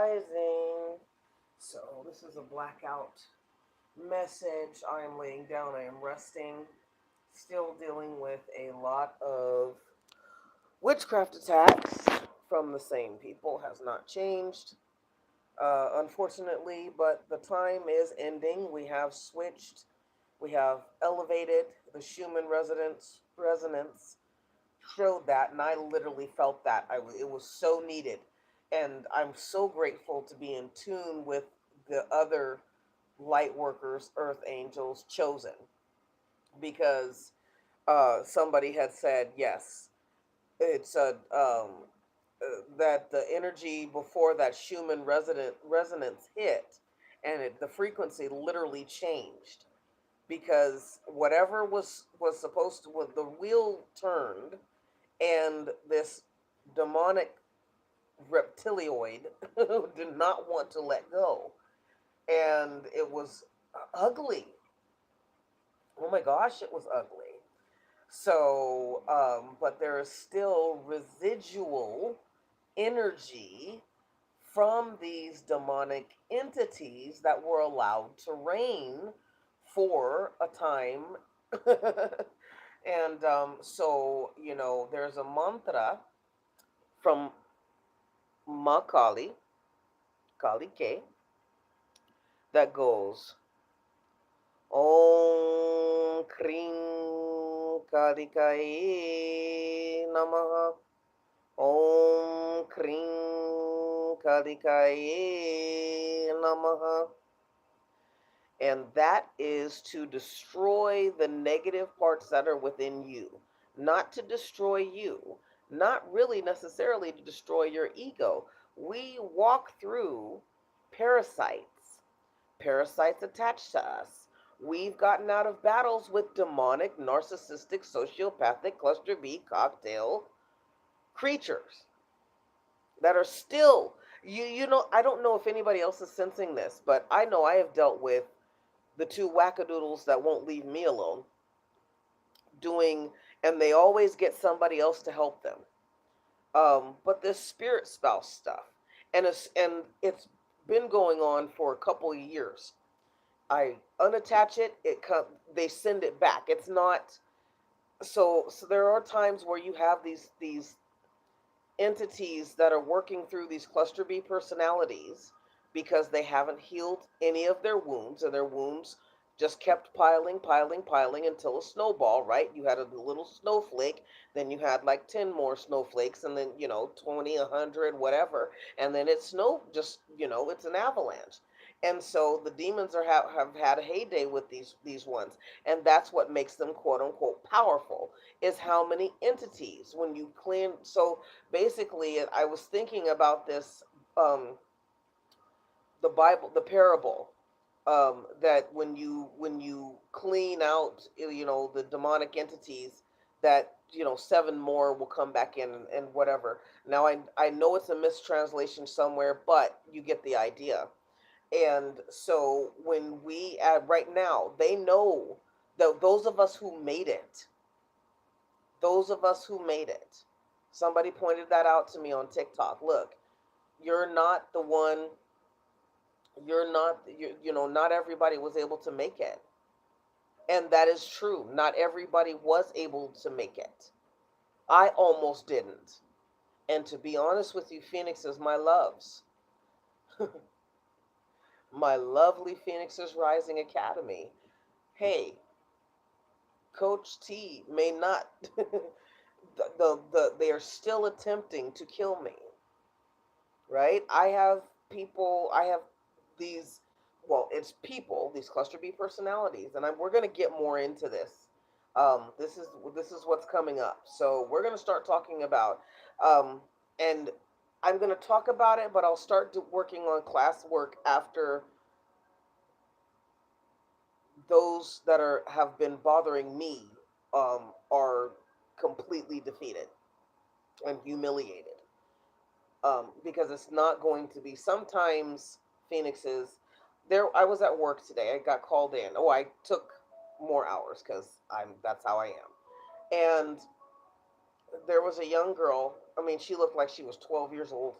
Rising. So, this is a blackout message. I am laying down, I am resting, still dealing with a lot of witchcraft attacks from the same people. Has not changed, unfortunately, but the time is ending. We have switched, we have elevated the Schumann resonance showed that, and I literally felt that. It was so needed, and I'm so grateful to be in tune with the other light workers, earth angels chosen, because somebody had said yes. It's a that the energy before that Schumann resonance hit, and the frequency literally changed because whatever was supposed to, the wheel turned, and this demonic reptilioid did not want to let go, and it was ugly. Oh my gosh, it was ugly. So, but there is still residual energy from these demonic entities that were allowed to reign for a time. And so, there's a mantra from Ma Kali K, that goes Om Kring Kalikaye Namaha. Om Kring Kalikaye Namaha. And that is to destroy the negative parts that are within you, not to destroy you, not really necessarily to destroy your ego. We walk through parasites, parasites attached to us. We've gotten out of battles with demonic, narcissistic, sociopathic, cluster B cocktail creatures that are still, I don't know if anybody else is sensing this, but I know I have dealt with the two wackadoodles that won't leave me alone doing, and they always get somebody else to help them. But this spirit spouse stuff, and it's been going on for a couple of years. I unattach it, they send it back. It's not, so there are times where you have these entities that are working through these cluster B personalities because they haven't healed any of their wounds, and their wounds just kept piling until a snowball, right? You had a little snowflake, then you had like 10 more snowflakes, and then, 20, 100, whatever. And then it snowed, just, it's an avalanche. And so the demons have had a heyday with these ones. And that's what makes them quote unquote powerful, is how many entities when you clean. So basically, I was thinking about this, the Bible, the parable, that when you clean out, the demonic entities, that, seven more will come back in, and whatever. Now I know it's a mistranslation somewhere, but you get the idea. And so when we right now, they know that those of us who made it, somebody pointed that out to me on TikTok. Look, you're not the one, you're not, not everybody was able to make it. And that is true. Not everybody was able to make it. I almost didn't. And to be honest with you, Phoenixes, my loves, my lovely Phoenixes Rising Academy, hey, Coach T may not, they are still attempting to kill me, right? I have these, well, it's people, these cluster B personalities, and we're going to get more into this. This is what's coming up. So we're going to start talking about, and I'm going to talk about it, but I'll start working on classwork after those that have been bothering me are completely defeated and humiliated. Because it's not going to be, sometimes Phoenixes, there, I was at work today, I got called in. Oh, I took more hours because that's how I am. And there was a young girl, I mean, she looked like she was 12 years old.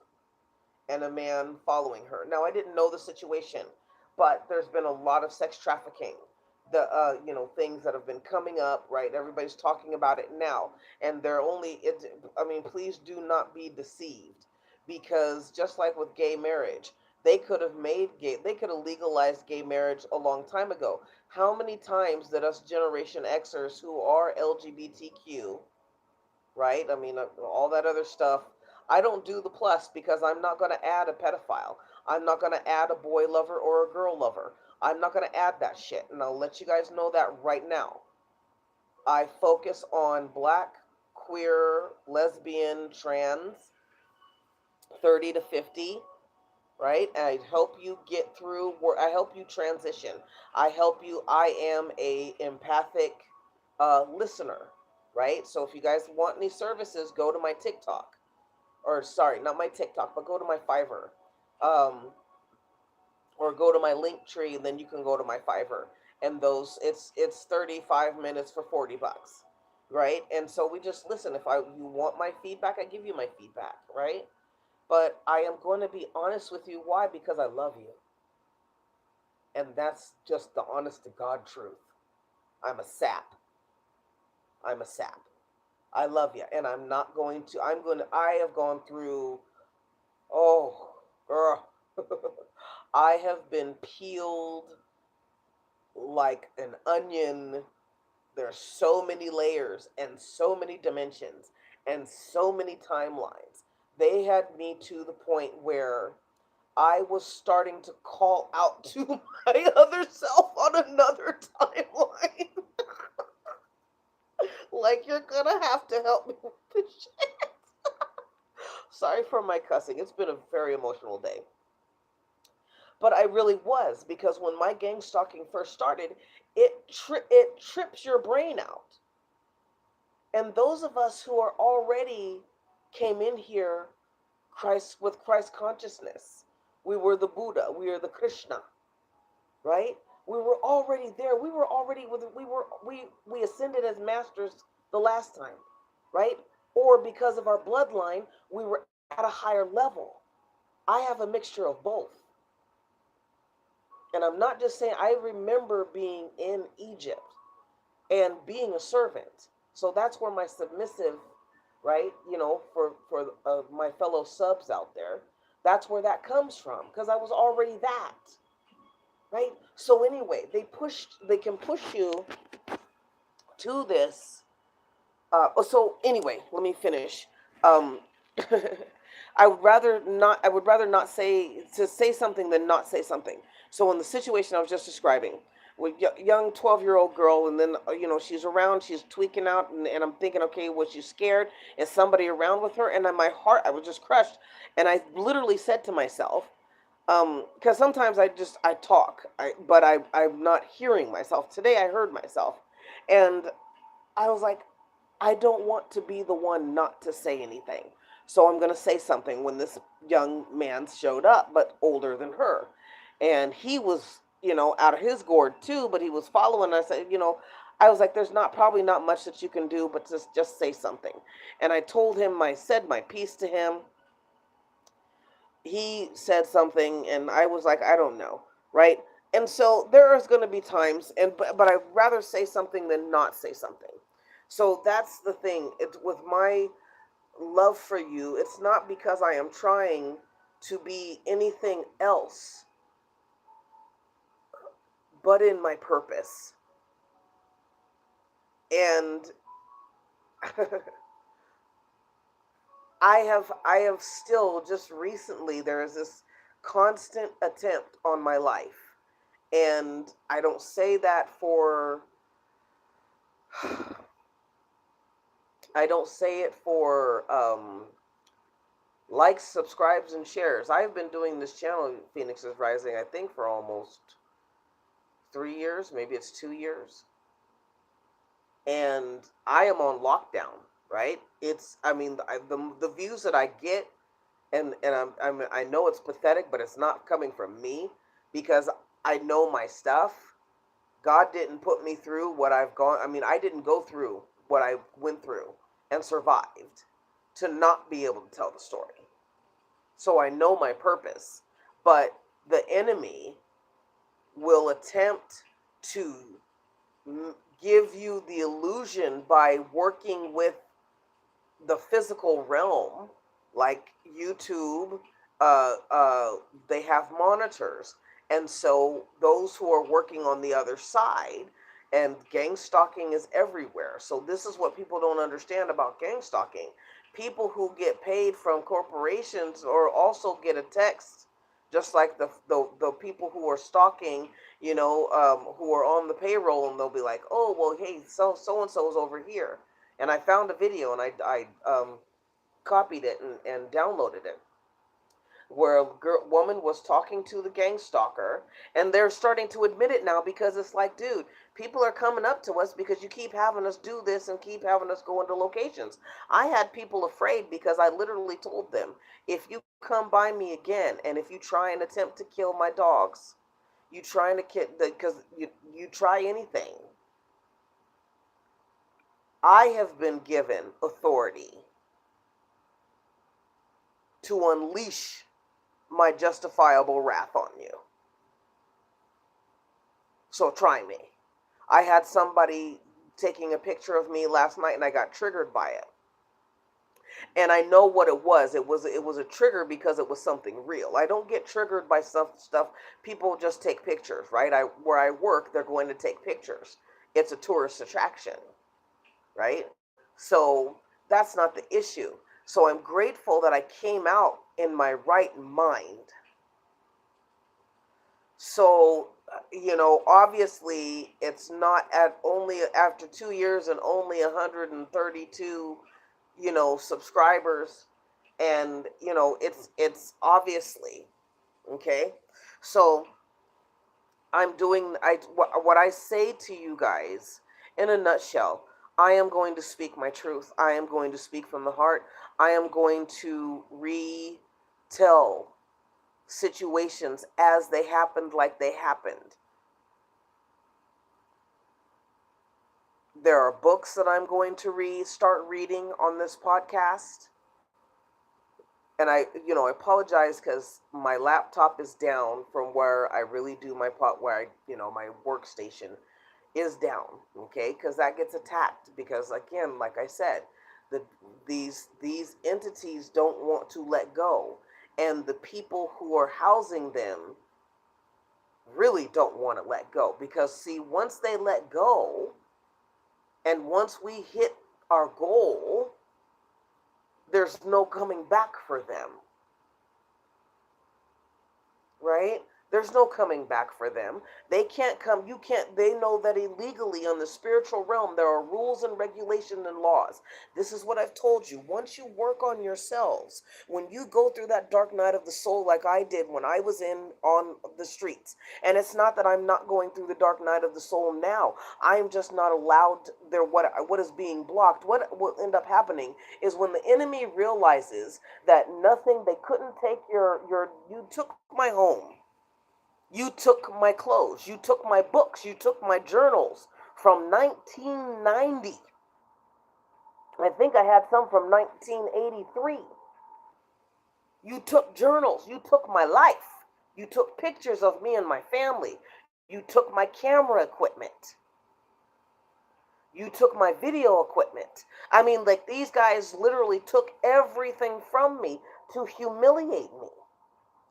and a man following her. Now, I didn't know the situation, but there's been a lot of sex trafficking. The things that have been coming up, right? Everybody's talking about it now, and they're only. I mean, please do not be deceived, because just like with gay marriage, they could have legalized gay marriage a long time ago. How many times did us Generation Xers who are LGBTQ, right? I mean, all that other stuff. I don't do the plus because I'm not going to add a pedophile. I'm not going to add a boy lover or a girl lover. I'm not going to add that shit. And I'll let you guys know that right now. I focus on black, queer, lesbian, trans, 30 to 50, right? I help you get through, I help you transition. I am a empathic listener, right? So if you guys want any services, go to my TikTok. Or sorry, not my TikTok, but go to my Fiverr. Um, or go to my link tree, and then you can go to my Fiverr. And those, it's 35 minutes for $40, right? And so we just listen. If you want my feedback, I give you my feedback, right? But I am going to be honest with you. Why? Because I love you. And that's just the honest to God truth. I'm a sap. I'm a sap. I love you. And I have gone through, oh, girl. I have been peeled like an onion. There's so many layers and so many dimensions and so many timelines. They had me to the point where I was starting to call out to my other self on another timeline. Like, you're gonna have to help me with this shit. Sorry for my cussing. It's been a very emotional day. But I really was, because when my gang stalking first started, it trips your brain out. And those of us who are already came in here with Christ consciousness. We were the Buddha, we are the Krishna, right? We were already there. We ascended as masters the last time, right? Or because of our bloodline, we were at a higher level. I have a mixture of both. And I'm not just saying, I remember being in Egypt and being a servant. So that's where my submissive, right? For my fellow subs out there, that's where that comes from, because I was already that, right? So anyway, they can push you to this. So anyway, let me finish. Um, I would rather not say something than not say something. So in the situation I was just describing, with young 12-year-old girl, and then she's around, she's tweaking out, and I'm thinking, okay, was she scared? Is somebody around with her? And in my heart, I was just crushed, and I literally said to myself, because sometimes I talk, but I'm not hearing myself. Today I heard myself, and I was like, I don't want to be the one not to say anything. So I'm going to say something when this young man showed up, but older than her. And he was, out of his gourd too, but he was following. I said, I was like, there's probably not much that you can do, but just say something. And I told him, I said my piece to him. He said something, and I was like, I don't know, right? And so there is going to be times, but I'd rather say something than not say something. So that's the thing. With my love for you, it's not because I am trying to be anything else but in my purpose. And I have still, just recently, there is this constant attempt on my life. And I don't say that for I don't say it for likes, subscribes, and shares. I've been doing this channel, Phoenix is Rising, I think for almost 3 years, maybe it's 2 years. And I am on lockdown, right? The views that I get, and I know it's pathetic, but it's not coming from me, because I know my stuff. God didn't put me through what I've gone. I didn't go through what I went through and survived to not be able to tell the story. So I know my purpose. But the enemy will attempt to give you the illusion by working with the physical realm, like YouTube, they have monitors. And so those who are working on the other side, and gang stalking is everywhere. So this is what people don't understand about gang stalking. People who get paid from corporations or also get a text, just like the people who are stalking, who are on the payroll, and they'll be like, oh, well, hey, so and so's over here. And I found a video, and I copied it and downloaded it, where a woman was talking to the gang stalker, and they're starting to admit it now, because it's like, dude, people are coming up to us because you keep having us do this and keep having us go into locations. I had people afraid because I literally told them, if you come by me again, and if you try and attempt to kill my dogs, you trying to kill, because you try anything, I have been given authority to unleash my justifiable wrath on you. So try me. I had somebody taking a picture of me last night, and I got triggered by it. And I know what it was. It was a trigger because it was something real. I don't get triggered by stuff. People just take pictures, right? Where I work, they're going to take pictures. It's a tourist attraction, right? So that's not the issue. So I'm grateful that I came out in my right mind. So, obviously it's not at only after 2 years and only 132, subscribers. And, it's obviously, okay. So what I say to you guys in a nutshell, I am going to speak my truth. I am going to speak from the heart. I am going to retell situations as they happened, like they happened. There are books that I'm going to start reading on this podcast. And I apologize because my laptop is down from where I really do my workstation is down, okay? Because that gets attacked. Because again, like I said, these entities don't want to let go, and the people who are housing them really don't want to let go. Because see, once they let go, and once we hit our goal, there's no coming back for them. Right? There's no coming back for them. They can't come. You can't. They know that illegally on the spiritual realm, there are rules and regulations and laws. This is what I've told you. Once you work on yourselves, when you go through that dark night of the soul, like I did when I was on the streets, and it's not that I'm not going through the dark night of the soul now. I'm just not allowed there. What is being blocked? What will end up happening is when the enemy realizes that nothing, they couldn't take you took my home. You took my clothes. You took my books. You took my journals from 1990. I think I had some from 1983. You took journals. You took my life. You took pictures of me and my family. You took my camera equipment. You took my video equipment. I mean, like, these guys literally took everything from me to humiliate me.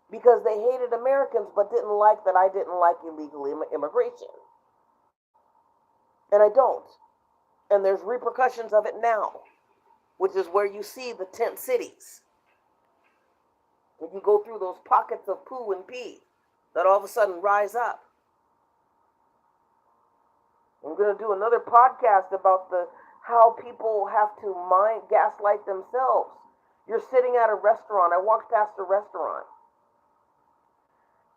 Because they hated Americans but didn't like that I didn't like illegal immigration. And I don't. And there's repercussions of it now, which is where you see the tent cities. When you go through those pockets of poo and pee that all of a sudden rise up. I'm going to do another podcast about how people have to gaslight themselves. You're sitting at a restaurant. I walked past a restaurant.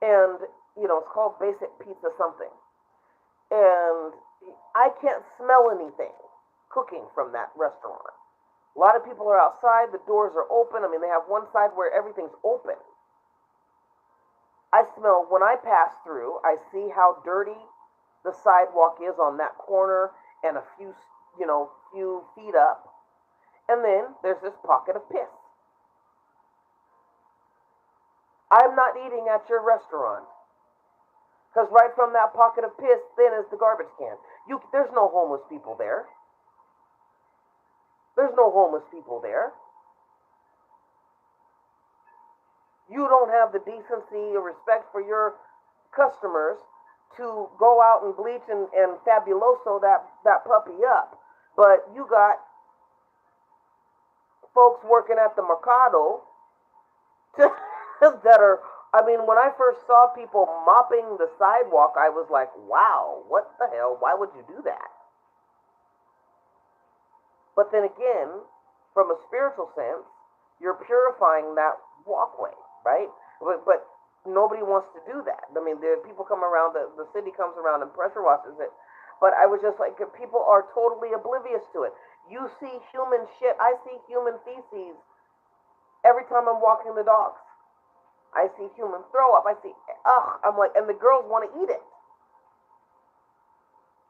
And, it's called Basic Pizza something. And I can't smell anything cooking from that restaurant. A lot of people are outside. The doors are open. I mean, they have one side where everything's open. I smell, when I pass through, I see how dirty the sidewalk is on that corner and a few feet up. And then there's this pocket of piss. I'm not eating at your restaurant. Because right from that pocket of piss, then is the garbage can. There's no homeless people there. There's no homeless people there. You don't have the decency or respect for your customers to go out and bleach and fabuloso that puppy up. But you got folks working at the Mercado that are, I mean, when I first saw people mopping the sidewalk, I was like, wow, what the hell? Why would you do that? But then again, from a spiritual sense, you're purifying that walkway, right? But nobody wants to do that. I mean, the people come around, the city comes around and pressure washes it. But I was just like, people are totally oblivious to it. You see human shit. I see human feces every time I'm walking the dogs. I see human throw up. I see, ugh, I'm like, and the girls want to eat it.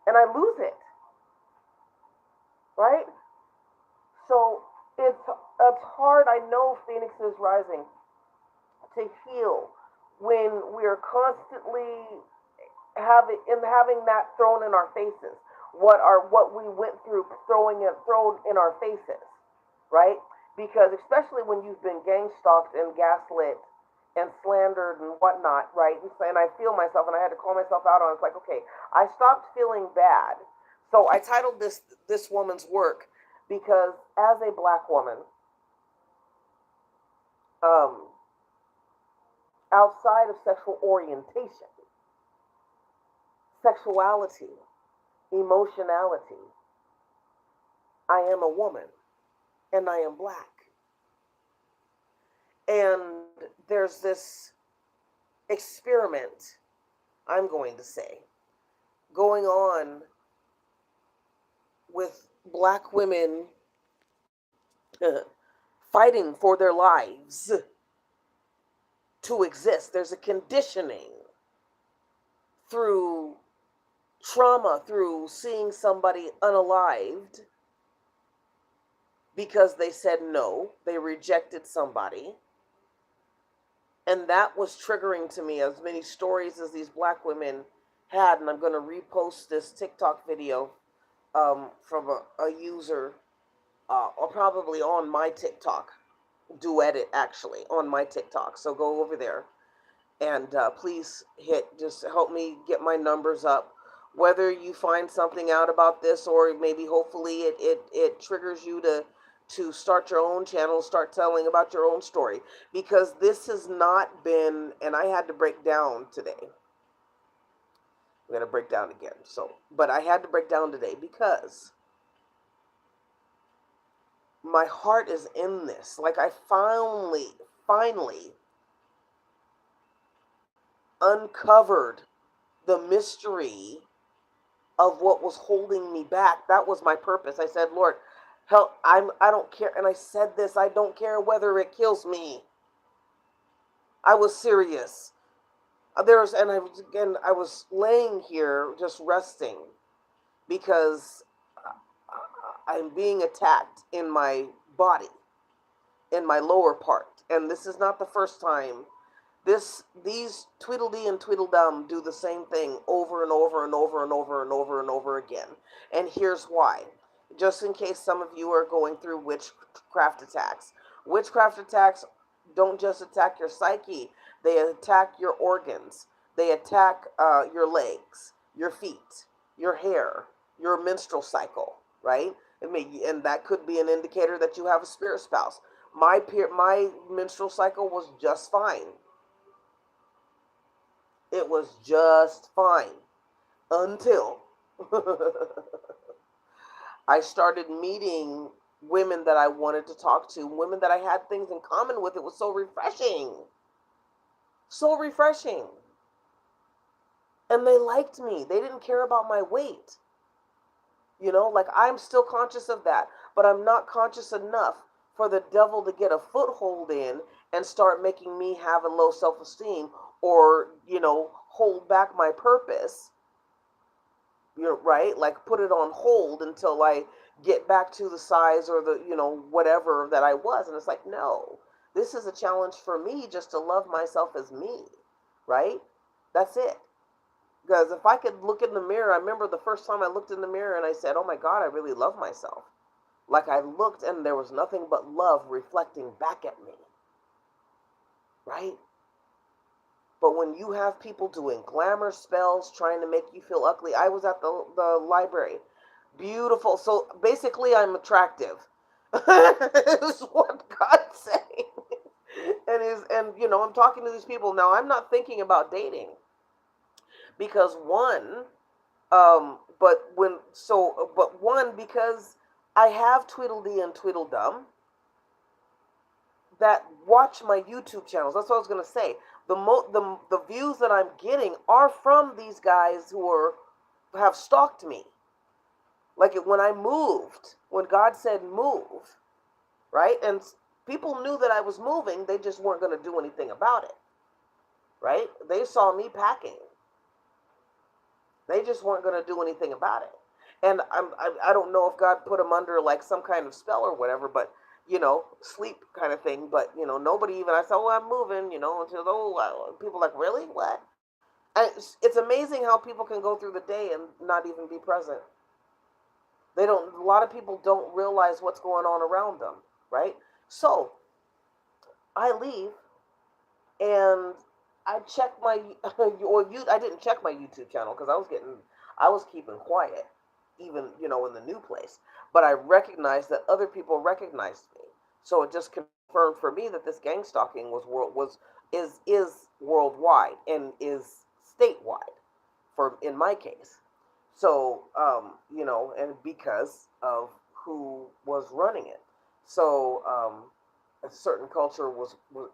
And I lose it. Right? So it's hard, I know, Phoenix is rising, to heal when we're constantly having that thrown in our faces. What we went through thrown in our faces, right? Because especially when you've been gang stalked and gaslit and slandered and whatnot, right? And I feel myself, and I had to call myself out on it. It's like, okay, I stopped feeling bad. So I titled this woman's work because as a black woman, outside of sexual orientation, sexuality, emotionality, I am a woman and I am black. And there's this experiment, I'm going to say, going on with black women fighting for their lives to exist. There's a conditioning through trauma, through seeing somebody unalived because they said no, they rejected somebody. And that was triggering to me, as many stories as these black women had. And I'm going to repost this TikTok video from a user, or probably on my TikTok. Duet it, actually, on my TikTok. So go over there and please just help me get my numbers up. Whether you find something out about this, or maybe hopefully it triggers you to start your own channel, start telling about your own story, because this has not been, and I had to break down today. I'm going to break down again. But I had to break down today because my heart is in this. Like, I finally uncovered the mystery of what was holding me back. That was my purpose. I said, Lord, help, I don't care. And I said this, I don't care whether it kills me. I was serious. I was laying here just resting because I'm being attacked in my body, in my lower part. And this is not the first time. These Tweedledee and Tweedledum do the same thing over and over and over and over and over and over again. And here's why. Just in case some of you are going through witchcraft attacks. Witchcraft attacks don't just attack your psyche. They attack your organs. They attack your legs, your feet, your hair, your menstrual cycle, right? And that could be an indicator that you have a spirit spouse. My menstrual cycle was just fine. It was just fine until I started meeting women that I wanted to talk to, women that I had things in common with. It was so refreshing. So refreshing. And they liked me. They didn't care about my weight. You know, like, I'm still conscious of that, but I'm not conscious enough for the devil to get a foothold in and start making me have a low self-esteem, or, hold back my purpose. Right? Like, put it on hold until I get back to the size or the, whatever that I was. And it's like, no, This is a challenge for me just to love myself as me, right? That's it. Because if I could look in the mirror, I remember the first time I looked in the mirror and I said, oh my God, I really love myself. Like I looked and there was nothing but love reflecting back at me, right? But when you have people doing glamour spells, trying to make you feel ugly, I was at the library. Beautiful. So basically, I'm attractive. Is what God's saying. And I'm talking to these people now. I'm not thinking about dating because because I have Tweedledee and Tweedledum that watch my YouTube channels. That's what I was gonna say. The views that I'm getting are from these guys who have stalked me. Like when I moved, when God said move, right? And people knew that I was moving, they just weren't gonna do anything about it, right? They saw me packing. They just weren't gonna do anything about it. And I don't know if God put them under like some kind of spell or whatever, but sleep kind of thing. But nobody even. I said, "Oh, I'm moving," until people like, really, what? And it's amazing how people can go through the day and not even be present. They don't. A lot of people don't realize what's going on around them, right? So I leave and I check my I didn't check my YouTube channel because I was keeping quiet, even in the new place. But I recognized that other people recognized me, so it just confirmed for me that this gang stalking is worldwide and is statewide for in my case. So and because of who was running it, so a certain culture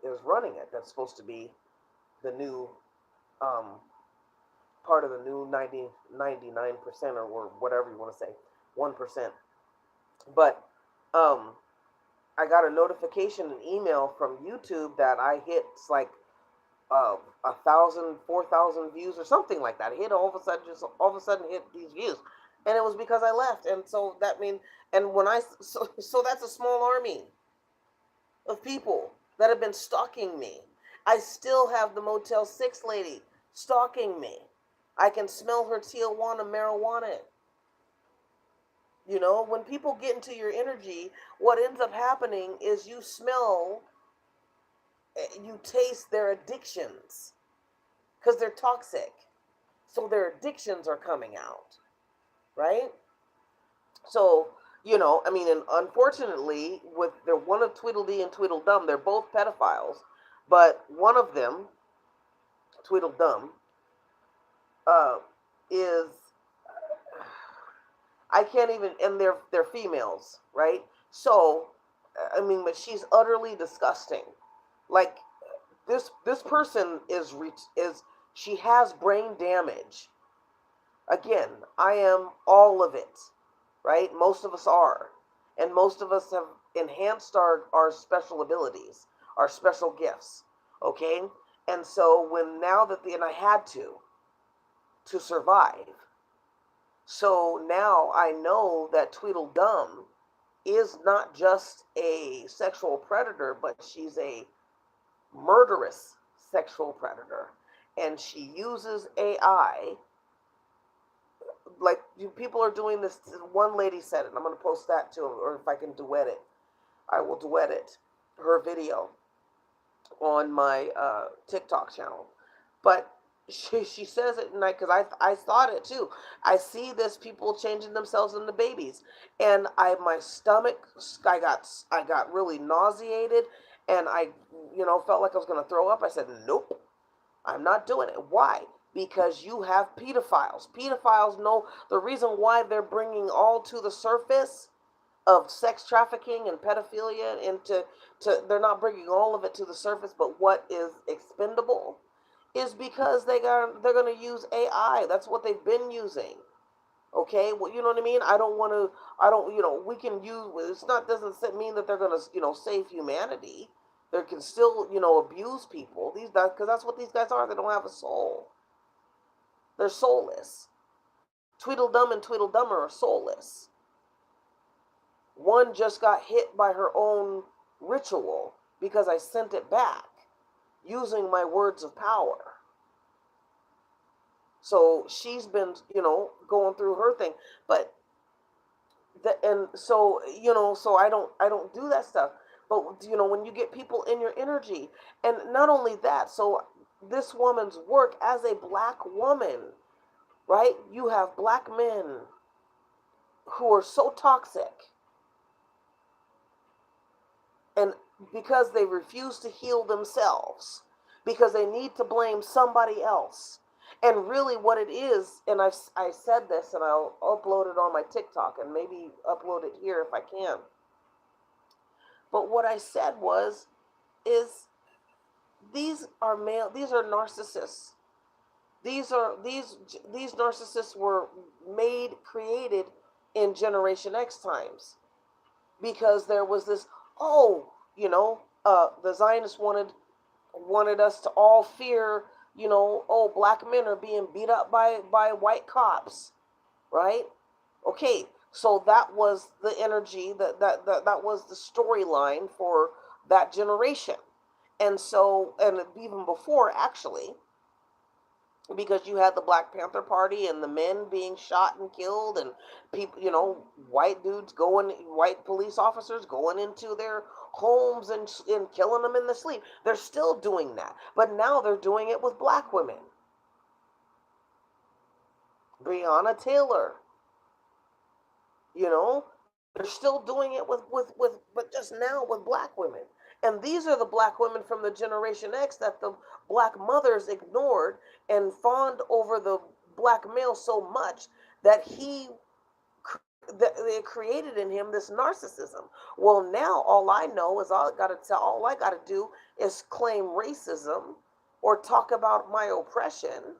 is running it. That's supposed to be the new um, part of the new 99% or whatever you want to say, 1%. But I got a notification, an email from YouTube that I hit like 1,000, 4,000 views or something like that. I hit all of a sudden hit these views, and it was because I left. And so that means, and when so that's a small army of people that have been stalking me. I still have the Motel 6 lady stalking me. I can smell her Tijuana marijuana. When people get into your energy, what ends up happening is you taste their addictions because they're toxic. So their addictions are coming out, right? So, I mean, and unfortunately, they're one of Tweedledee and Tweedledum, they're both pedophiles, but one of them, Tweedledum, uh, is I can't even, and they're females, right? So, I mean, but she's utterly disgusting. Like this person is she has brain damage. Again, I am all of it, right? Most of us are. And most of us have enhanced our special abilities, our special gifts, okay? And so and I had to survive. So now I know that Tweedledum is not just a sexual predator, but she's a murderous sexual predator. And she uses AI like people are doing this. One lady said it, and I'm going to post that too, or if I can duet it, I will duet it, her video on my TikTok channel. But she says it, and because I thought it too. I see this people changing themselves into babies, and my stomach, I got really nauseated, and I felt like I was going to throw up. I said, nope, I'm not doing it. Why? Because you have pedophiles. Pedophiles know the reason why they're bringing all to the surface of sex trafficking and pedophilia they're not bringing all of it to the surface, but what is expendable is because they're going to use AI. That's what they've been using. Okay, well, you know what I mean. I don't. We can use. It's not doesn't mean that they're going to save humanity. They can still abuse people. These guys, because that's what these guys are. They don't have a soul. They're soulless. Tweedledum and Tweedledummer are soulless. One just got hit by her own ritual. because I sent it back using my words of power. So she's been, going through her thing. But and so, so I don't do that stuff. But when you get people in your energy, and not only that, so this woman's work as a black woman, right? You have black men who are so toxic, and because they refuse to heal themselves, because they need to blame somebody else. And really what it is, and I said this, and I'll upload it on my TikTok and maybe upload it here if I can. But what I said is these are narcissists. These narcissists were created in Generation X times, because there was this, the Zionists wanted us to all fear, black men are being beat up by white cops, right? Okay, so that was the energy, that was the storyline for that generation. And so, and even before, actually, because you had the Black Panther Party and the men being shot and killed, and people, white police officers going into their homes and killing them in the sleep. They're still doing that, but now they're doing it with black women. Breonna Taylor, they're still doing it but just now with black women. And these are the black women from the Generation X that the black mothers ignored and fawned over the black male so much that they created in him this narcissism. Well, now all I know is all I got to do is claim racism or talk about my oppression,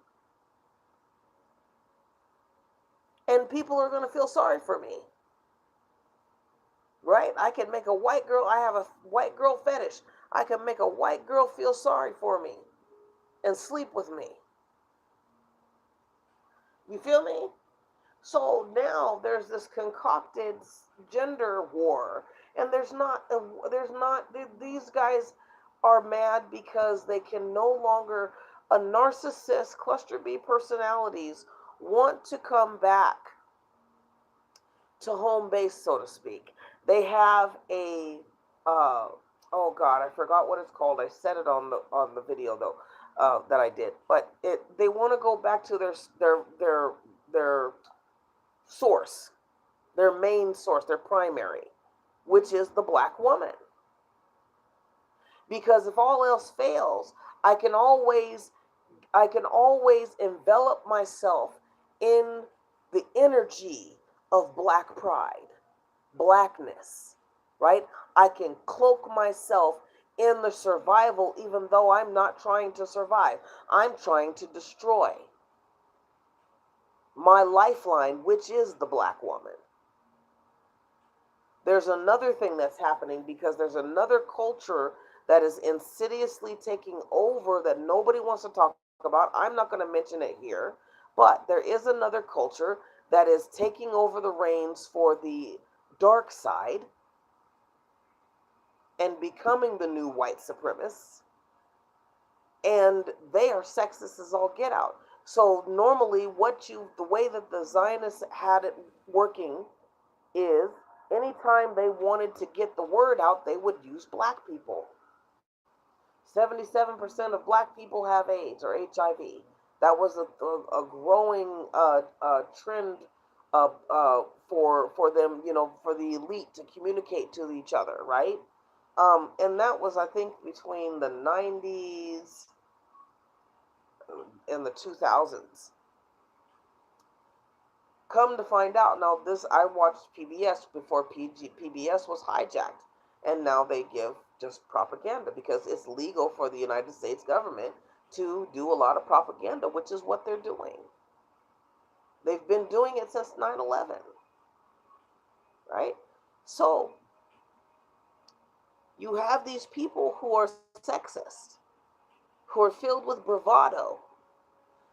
and people are going to feel sorry for me. Right? I can make a white girl, I have a white girl fetish. I can make a white girl feel sorry for me and sleep with me. You feel me? So now there's this concocted gender war, and these guys are mad because they can no longer, a narcissist, cluster B personalities want to come back to home base, so to speak. They have a oh God, I forgot what it's called. I said it on the video though, that I did. But they want to go back to their source, their main source, their primary, which is the black woman. Because if all else fails, I can always envelop myself in the energy of black pride, blackness, right? I can cloak myself in the survival, even though I'm not trying to survive. I'm trying to destroy my lifeline, which is the black woman. There's another thing that's happening, because there's another culture that is insidiously taking over that nobody wants to talk about. I'm not going to mention it here, but there is another culture that is taking over the reins for the dark side and becoming the new white supremacists. And they are sexist as all get out. So normally the way that the Zionists had it working is anytime they wanted to get the word out, they would use black people. 77% of black people have AIDS or HIV. That was a growing trend for them, for the elite to communicate to each other, right? And that was, I think, between the 90s and the 2000s. Come to find out, now I watched PBS before PBS was hijacked, and now they give just propaganda, because it's legal for the United States government to do a lot of propaganda, which is what they're doing. They've been doing it since 9/11, right? So you have these people who are sexist, who are filled with bravado.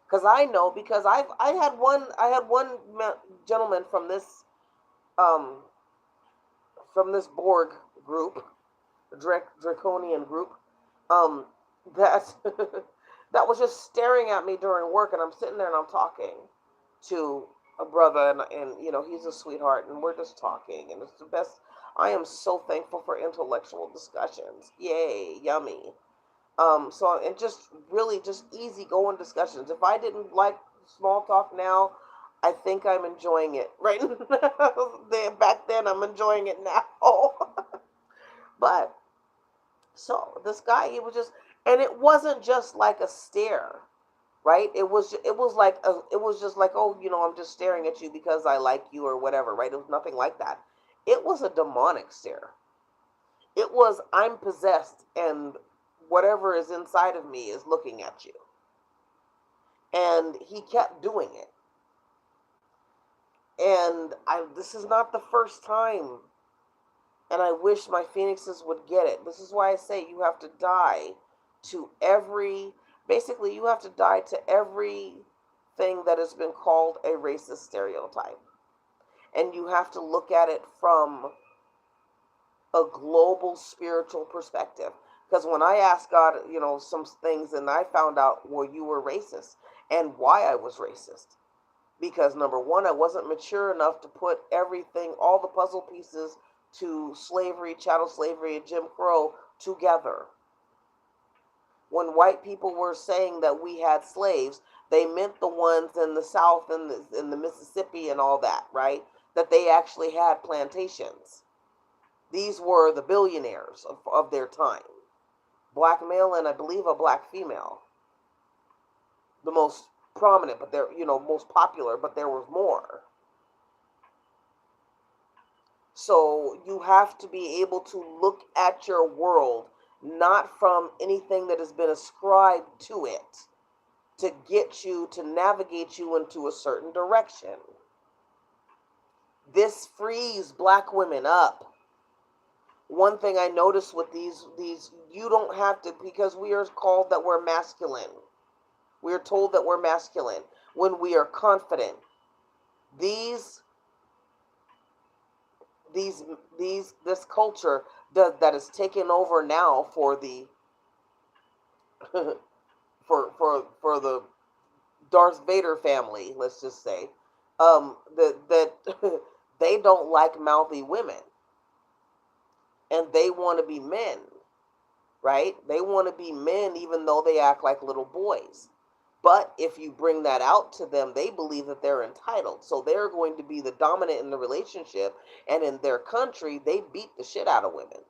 Because I know, because I had one gentleman from this Borg group draconian group, um, that that was just staring at me during work, and I'm sitting there and I'm talking to a brother, and he's a sweetheart, and we're just talking, and it's the best. I am so thankful for intellectual discussions. Yay, yummy. So and just really just easy going discussions. If I didn't like small talk now, I think I'm enjoying it right now. Back then, I'm enjoying it now. But so this guy, he was just, and it wasn't just like a stare, right? It was just like, oh, I'm just staring at you because I like you or whatever, right? It was nothing like that. It was a demonic stare. It was, I'm possessed, and whatever is inside of me is looking at you. And he kept doing it. And this is not the first time. And I wish my phoenixes would get it. This is why I say you have to die to basically, you have to die to everything that has been called a racist stereotype. And you have to look at it from a global spiritual perspective. Because when I asked God, some things, and I found out, well, you were racist, and why I was racist. Because number one, I wasn't mature enough to put everything, all the puzzle pieces to slavery, chattel slavery, and Jim Crow together. When white people were saying that we had slaves, they meant the ones in the South and in the Mississippi and all that, right? That they actually had plantations. These were the billionaires of their time. Black male and I believe a black female. The most prominent, but they're, most popular, but there was more. So you have to be able to look at your world not from anything that has been ascribed to it to get you, to navigate you into a certain direction. This frees black women up. One thing I noticed with these, you don't have to, because we are called that we're masculine. We are told that we're masculine when we are confident. This culture that is taken over now for the for the Darth Vader family, let's just say, that they don't like mouthy women, and they want to be men, right? They want to be men even though they act like little boys. But if you bring that out to them, they believe that they're entitled. So they're going to be the dominant in the relationship. And in their country, they beat the shit out of women.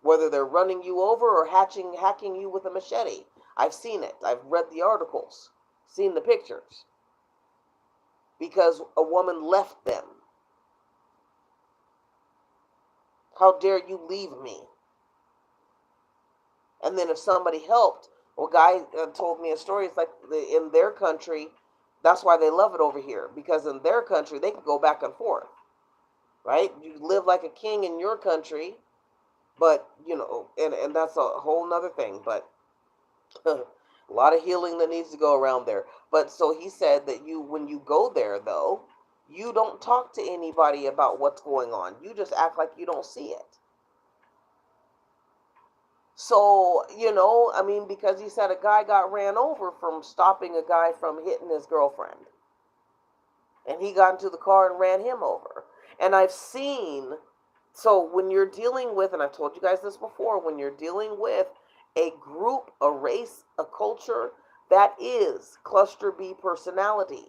Whether they're running you over or hacking you with a machete. I've seen it. I've read the articles, seen the pictures. Because a woman left them. How dare you leave me? And then if somebody helped, well, a guy told me a story. It's like in their country, that's why they love it over here. Because in their country, they can go back and forth, right? You live like a king in your country, but, and that's a whole nother thing. But a lot of healing that needs to go around there. But so he said that when you go there, though, you don't talk to anybody about what's going on. You just act like you don't see it. So, because he said a guy got ran over from stopping a guy from hitting his girlfriend. And he got into the car and ran him over. And I've seen, so when you're dealing with, and I've told you guys this before, when you're dealing with a group, a race, a culture, that is cluster B personality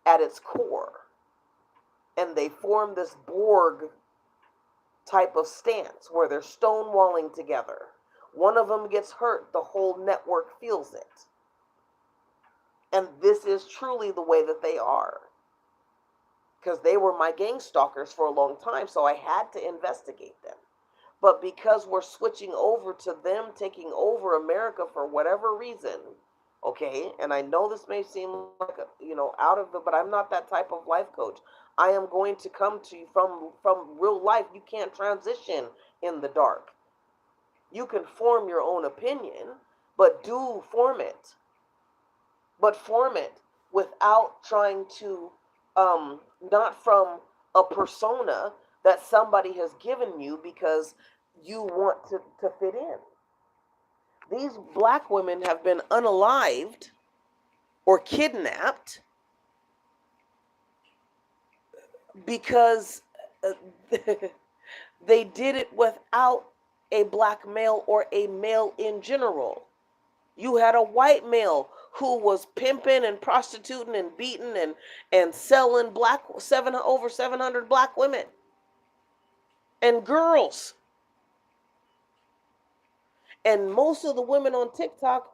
at its core. And they form this Borg type of stance where they're stonewalling together. One of them gets hurt, the whole network feels it. And this is truly the way that they are. Because they were my gang stalkers for a long time, so I had to investigate them. But because we're switching over to them taking over America for whatever reason, okay, and I know this may seem like, out of the, but I'm not that type of life coach. I am going to come to you from real life. You can't transition in the dark. You can form your own opinion, but do form it. But form it without trying to, not from a persona that somebody has given you, because you want to fit in. These black women have been unalived or kidnapped because they did it without a black male or a male in general. You had a white male who was pimping and prostituting and beating and selling over 700 black women and girls. And most of the women on TikTok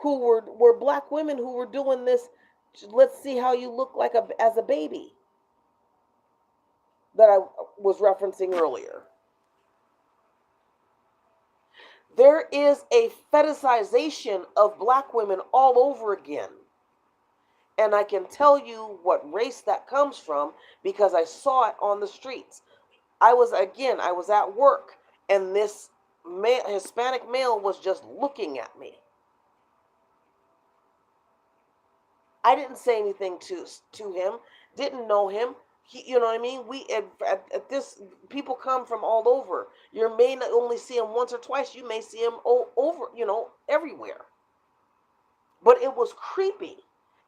who were black women who were doing this, let's see how you look like as a baby, that I was referencing earlier. There is a fetishization of black women all over again. And I can tell you what race that comes from because I saw it on the streets. I was at work, and this Hispanic male was just looking at me. I didn't say anything to him, didn't know him. You know what I mean? We at this, people come from all over. You may not only see him once or twice. You may see him over, everywhere. But it was creepy,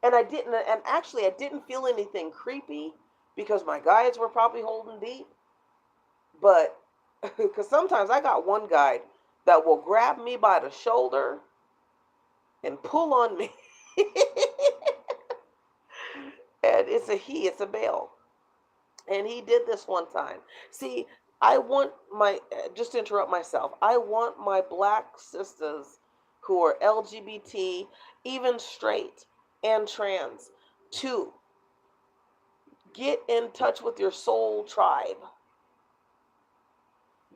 and I didn't feel anything creepy because my guides were probably holding deep. But because sometimes I got one guide that will grab me by the shoulder and pull on me. And it's a male. And he did this one time. See, just to interrupt myself, I want my black sisters who are LGBT, even straight and trans, to get in touch with your soul tribe.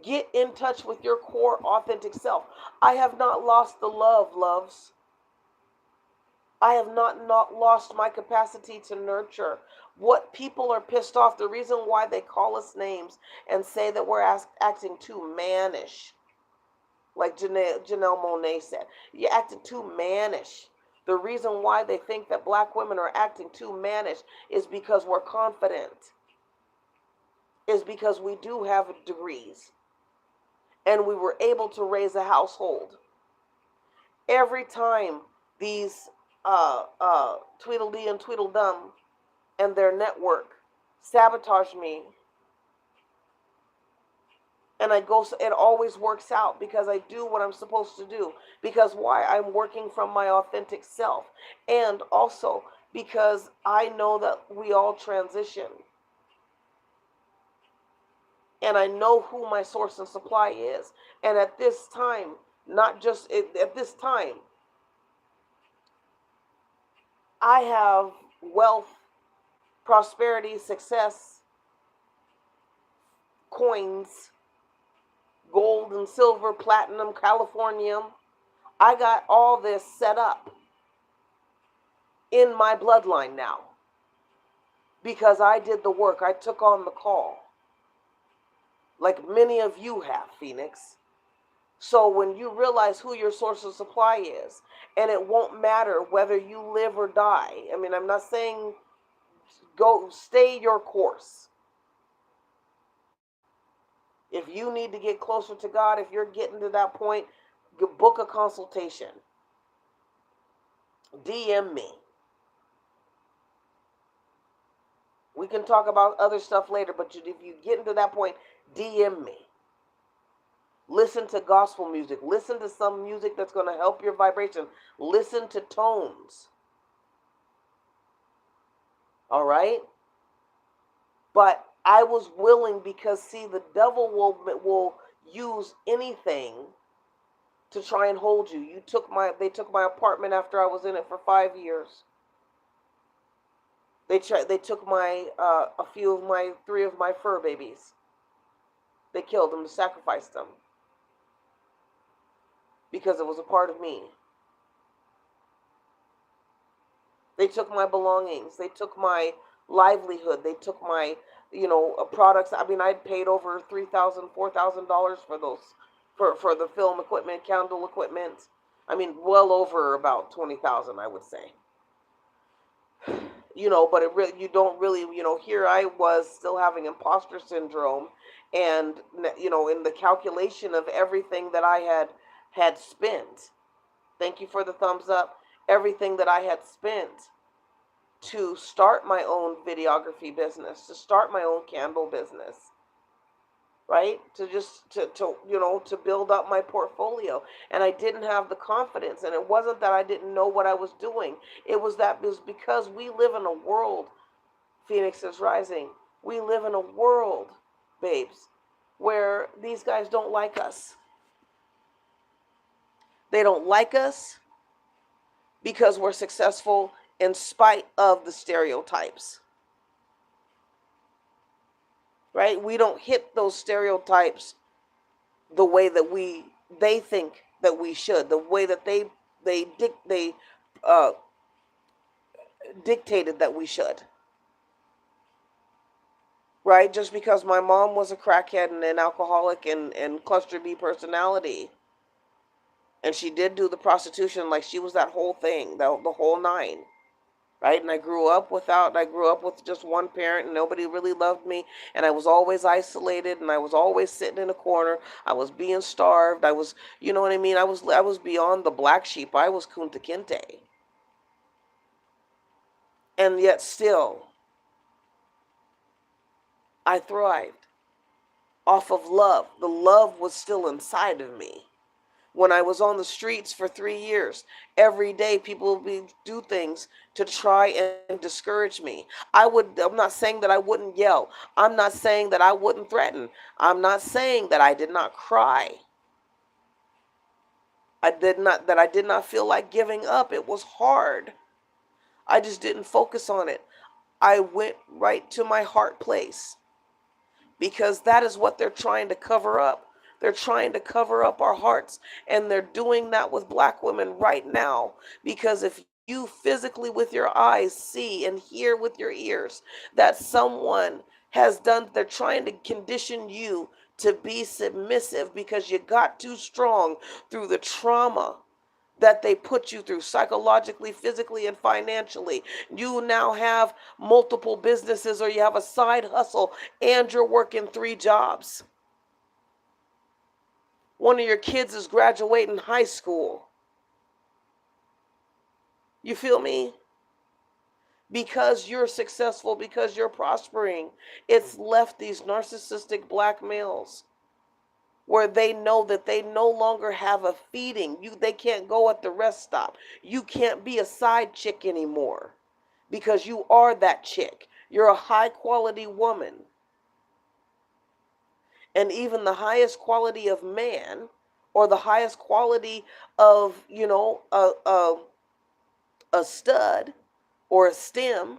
Get in touch with your core authentic self. I have not lost the loves. I have not lost my capacity to nurture. What people are pissed off, the reason why they call us names and say that we're acting too mannish, like Janelle Monáe said, you're acting too mannish. The reason why they think that black women are acting too mannish is because we're confident, is because we do have degrees and we were able to raise a household. Every time these Tweedledee and Tweedledum and their network sabotage me, and it always works out because I do what I'm supposed to do. Because why? I'm working from my authentic self. And also because I know that we all transition. And I know who my source and supply is. And at this time, at this time, I have wealth, prosperity, success, coins, gold and silver, platinum, californium. I got all this set up in my bloodline now because I did the work. I took on the call, like many of you have, Phoenix. So when you realize who your source of supply is, and it won't matter whether you live or die. I mean, I'm not saying stay your course. If you need to get closer to God, if you're getting to that point, book a consultation. DM me. We can talk about other stuff later, but if you get into that point, DM me. Listen to gospel music. Listen to some music that's going to help your vibration. Listen to tones. All right? But I was willing because, see, the devil will use anything to try and hold you. They took my apartment after I was in it for 5 years. They took three of my fur babies. They killed them, sacrificed them. Because it was a part of me. They took my belongings. They took my livelihood. They took my, products. I mean, I'd paid over $3,000, $4,000 for those, for the film equipment, candle equipment. I mean, well over about $20,000, I would say. but it really, you don't really, here I was still having imposter syndrome, and in the calculation of everything that I had spent. Thank you for the thumbs up. Everything that I had spent to start my own videography business, to start my own candle business, right? To just to build up my portfolio. And I didn't have the confidence, and it wasn't that I didn't know what I was doing. It was because we live in a world, Phoenix is rising. We live in a world, babes, where these guys don't like us. They don't like us because we're successful in spite of the stereotypes. Right? We don't hit those stereotypes the way that they think that we should, the way that they uh, dictated that we should. Right? Just because my mom was a crackhead and an alcoholic and cluster B personality, and she did do the prostitution, like she was that whole thing, the whole nine. Right? And I grew up with just one parent, and nobody really loved me, and I was always isolated, and I was always sitting in a corner. I was being starved. I was, you know what I mean? I was beyond the black sheep. I was Kunta Kinte. And yet still, I thrived off of love. The love was still inside of me. When I was on the streets for 3 years, every day people would do things to try and discourage me. I'm not saying that I wouldn't yell. I'm not saying that I wouldn't threaten. I'm not saying that I did not cry. I did not feel like giving up. It was hard. I just didn't focus on it. I went right to my heart place, because that is what they're trying to cover up. They're trying to cover up our hearts, and they're doing that with black women right now, because if you physically with your eyes see and hear with your ears that someone has done, they're trying to condition you to be submissive because you got too strong through the trauma that they put you through psychologically, physically, and financially. You now have multiple businesses, or you have a side hustle, and you're working 3 jobs. One of your kids is graduating high school. You feel me? Because you're successful, because you're prospering, it's left these narcissistic black males where they know that they no longer have a feeding. They can't go at the rest stop. You can't be a side chick anymore, because you are that chick. You're a high quality woman. And even the highest quality of man, or the highest quality of, a stud or a stem,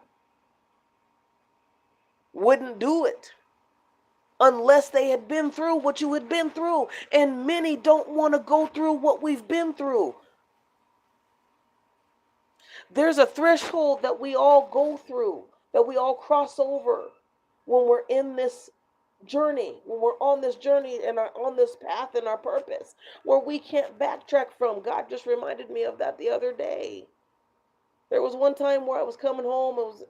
wouldn't do it unless they had been through what you had been through. And many don't want to go through what we've been through. There's a threshold that we all go through, that we all cross over when we're in this journey, when we're on this journey and are on this path in our purpose, where we can't backtrack from. God just reminded me of that the other day. There was one time where I was coming home, I was,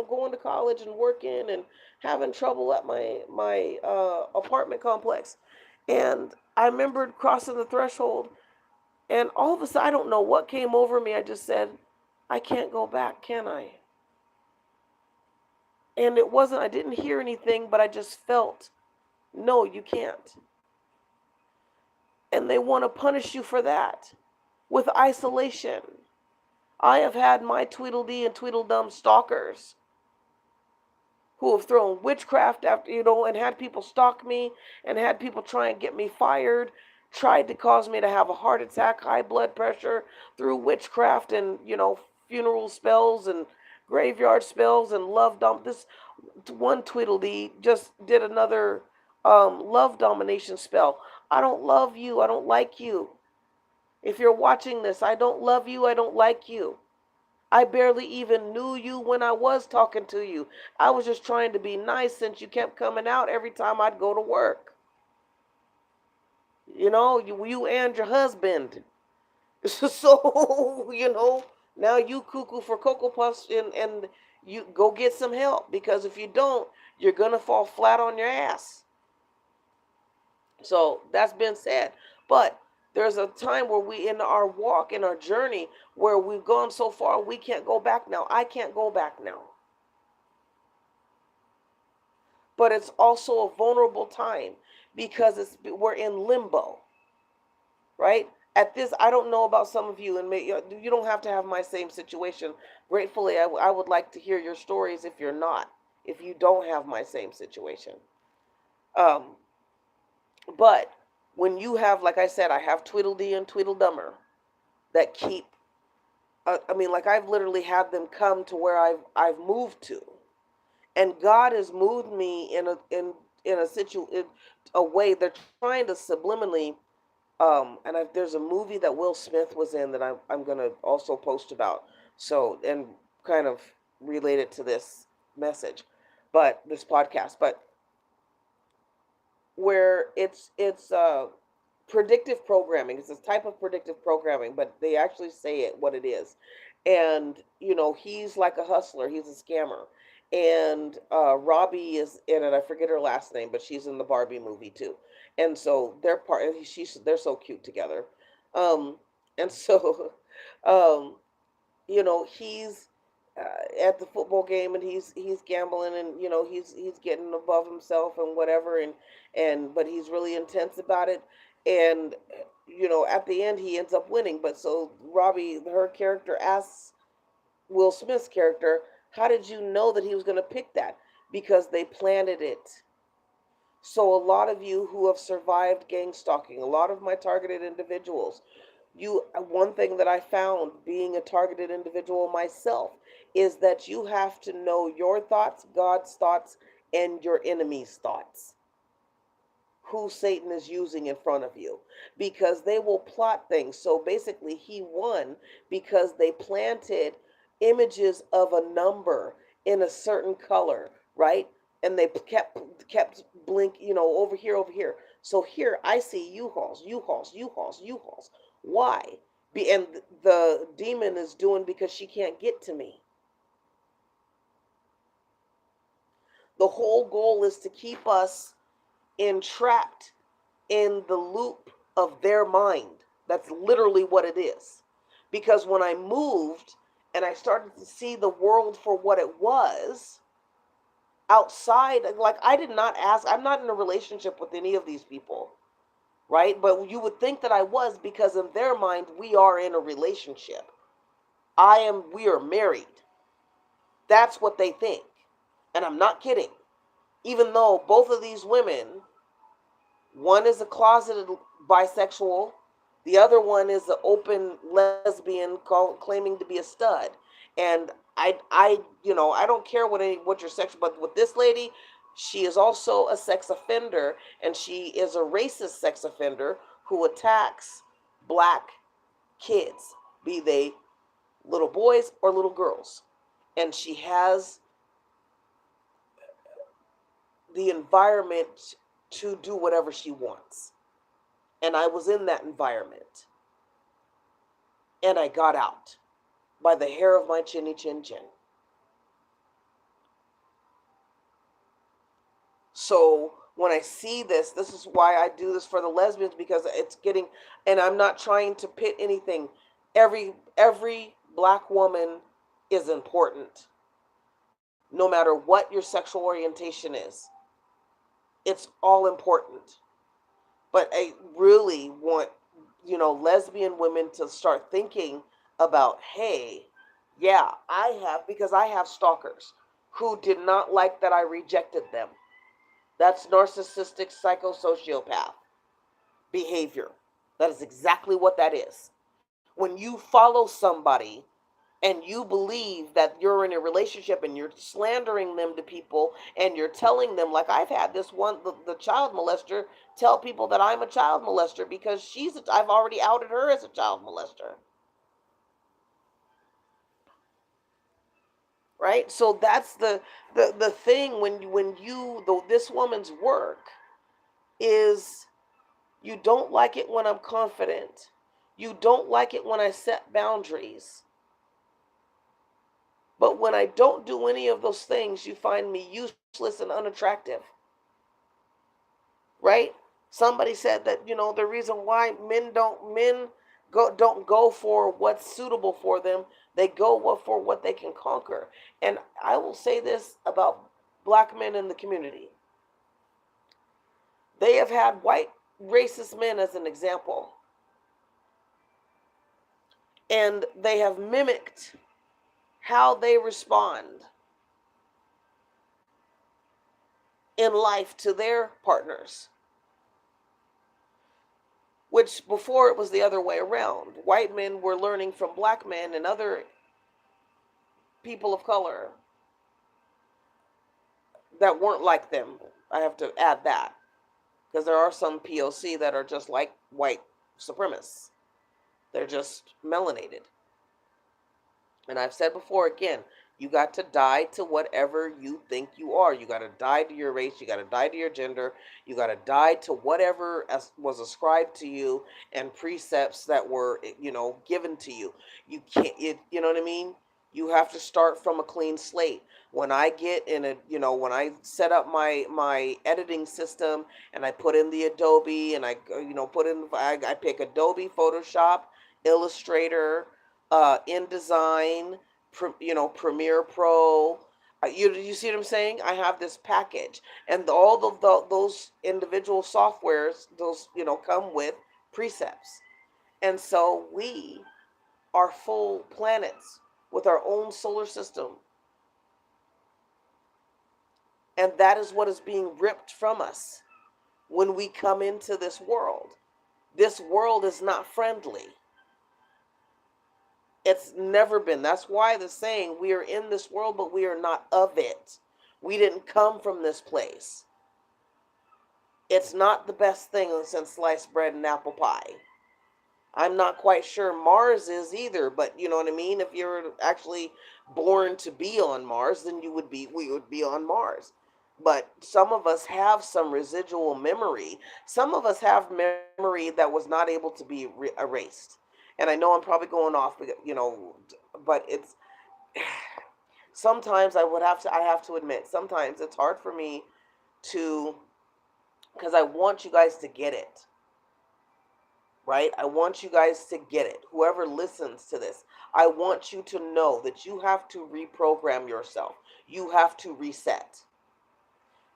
going to college and working and having trouble at my apartment complex. And I remembered crossing the threshold, and all of a sudden, I don't know what came over me. I just said, I can't go back, can I? And I didn't hear anything, but I just felt, no, you can't. And they want to punish you for that with isolation. I have had my Tweedledee and Tweedledum stalkers who have thrown witchcraft after, and had people stalk me, and had people try and get me fired, tried to cause me to have a heart attack, high blood pressure, through witchcraft and, funeral spells and graveyard spells and love dump. This one Tweedledee just did another love domination spell. I don't love you. I don't like you. If you're watching this, I don't love you. I don't like you. I barely even knew you when I was talking to you. I was just trying to be nice since you kept coming out every time I'd go to work. You and your husband. So, now you cuckoo for Cocoa Puffs, and you go get some help, because if you don't, you're going to fall flat on your ass. So that's been said. But there's a time where we, in our walk, in our journey, where we've gone so far, we can't go back now. I can't go back now. But it's also a vulnerable time, because we're in limbo, right? At this, I don't know about some of you, and you don't have to have my same situation. Gratefully, I would like to hear your stories if you're not, if you don't have my same situation. Um, but when you have, like I said, I have Tweedledee and Tweedledummer that keep. I mean, like, I've literally had them come to where I've moved to, and God has moved me in a way they're trying to subliminally. There's a movie that Will Smith was in that I'm gonna also post about. So, and kind of related to this message, but this podcast, but where it's predictive programming. It's this type of predictive programming, but they actually say it what it is. And he's like a hustler. He's a scammer. And Robbie is in it. I forget her last name, but she's in the Barbie movie too. And so they're so cute together. And so um, he's at the football game, and he's gambling, and he's getting above himself and whatever, and but he's really intense about it, and at the end he ends up winning. But so Robbie, her character, asks Will Smith's character, how did you know that he was going to pick that? Because they planted it. So a lot of you who have survived gang stalking, a lot of my targeted individuals, one thing that I found being a targeted individual myself is that you have to know your thoughts, God's thoughts, and your enemy's thoughts, who Satan is using in front of you, because they will plot things. So basically, he won because they planted images of a number in a certain color, right? And they kept blink, over here, over here. So here I see U-Hauls, U-Hauls, U-Hauls, U-Hauls. Why? And the demon is doing because she can't get to me. The whole goal is to keep us entrapped in the loop of their mind. That's literally what it is. Because when I moved and I started to see the world for what it was outside, like, I did not ask, I'm not in a relationship with any of these people, right? But you would think that I was, because in their mind, we are in a relationship. We are married. That's what they think. And I'm not kidding. Even though both of these women, one is a closeted bisexual, the other one is an open lesbian claiming to be a stud. And I don't care what your sex, but with this lady, she is also a sex offender, and she is a racist sex offender who attacks black kids, be they little boys or little girls. And she has the environment to do whatever she wants. And I was in that environment. And I got out by the hair of my chinny chin chin. So when I see this is why I do this for the lesbians, because it's getting, and I'm not trying to pit anything. Every black woman is important, no matter what your sexual orientation is. It's all important. But I really want, lesbian women to start thinking about, hey, yeah, because I have stalkers who did not like that I rejected them. That's narcissistic psychosociopath behavior. That is exactly what that is. When you follow somebody and you believe that you're in a relationship and you're slandering them to people, and you're telling them, like, I've had this one, the child molester, tell people that I'm a child molester because I've already outed her as a child molester. Right? So that's the thing this woman's work is, you don't like it when I'm confident. You don't like it when I set boundaries. But when I don't do any of those things, you find me useless and unattractive, right? Somebody said that, the reason why men don't go for what's suitable for them. They go for what they can conquer. And I will say this about black men in the community. They have had white racist men as an example, and they have mimicked how they respond in life to their partners, which before it was the other way around. White men were learning from black men and other people of color that weren't like them. I have to add that, because there are some POC that are just like white supremacists. They're just melanated. And I've said before, again, you got to die to whatever you think you are. You got to die to your race. You got to die to your gender. You got to die to whatever was ascribed to you and precepts that were, given to you. You can't, you know what I mean? You have to start from a clean slate. When I get in when I set up my editing system and I put in the Adobe and I, I pick Adobe, Photoshop, Illustrator, InDesign, Premiere Pro. You see what I'm saying? I have this package, and all of those individual softwares, those come with precepts, and so we are full planets with our own solar system, and that is what is being ripped from us when we come into this world. This world is not friendly. It's never been. That's why the saying, we are in this world, but we are not of it. We didn't come from this place. It's not the best thing since sliced bread and apple pie. I'm not quite sure Mars is either, but you know what I mean? If you're actually born to be on Mars, then we would be on Mars. But some of us have some residual memory. Some of us have memory that was not able to be erased. And I know I'm probably going off, but it's sometimes I have to admit, sometimes it's hard for me to, because I want you guys to get it, right? I want you guys to get it. Whoever listens to this, I want you to know that you have to reprogram yourself. You have to reset.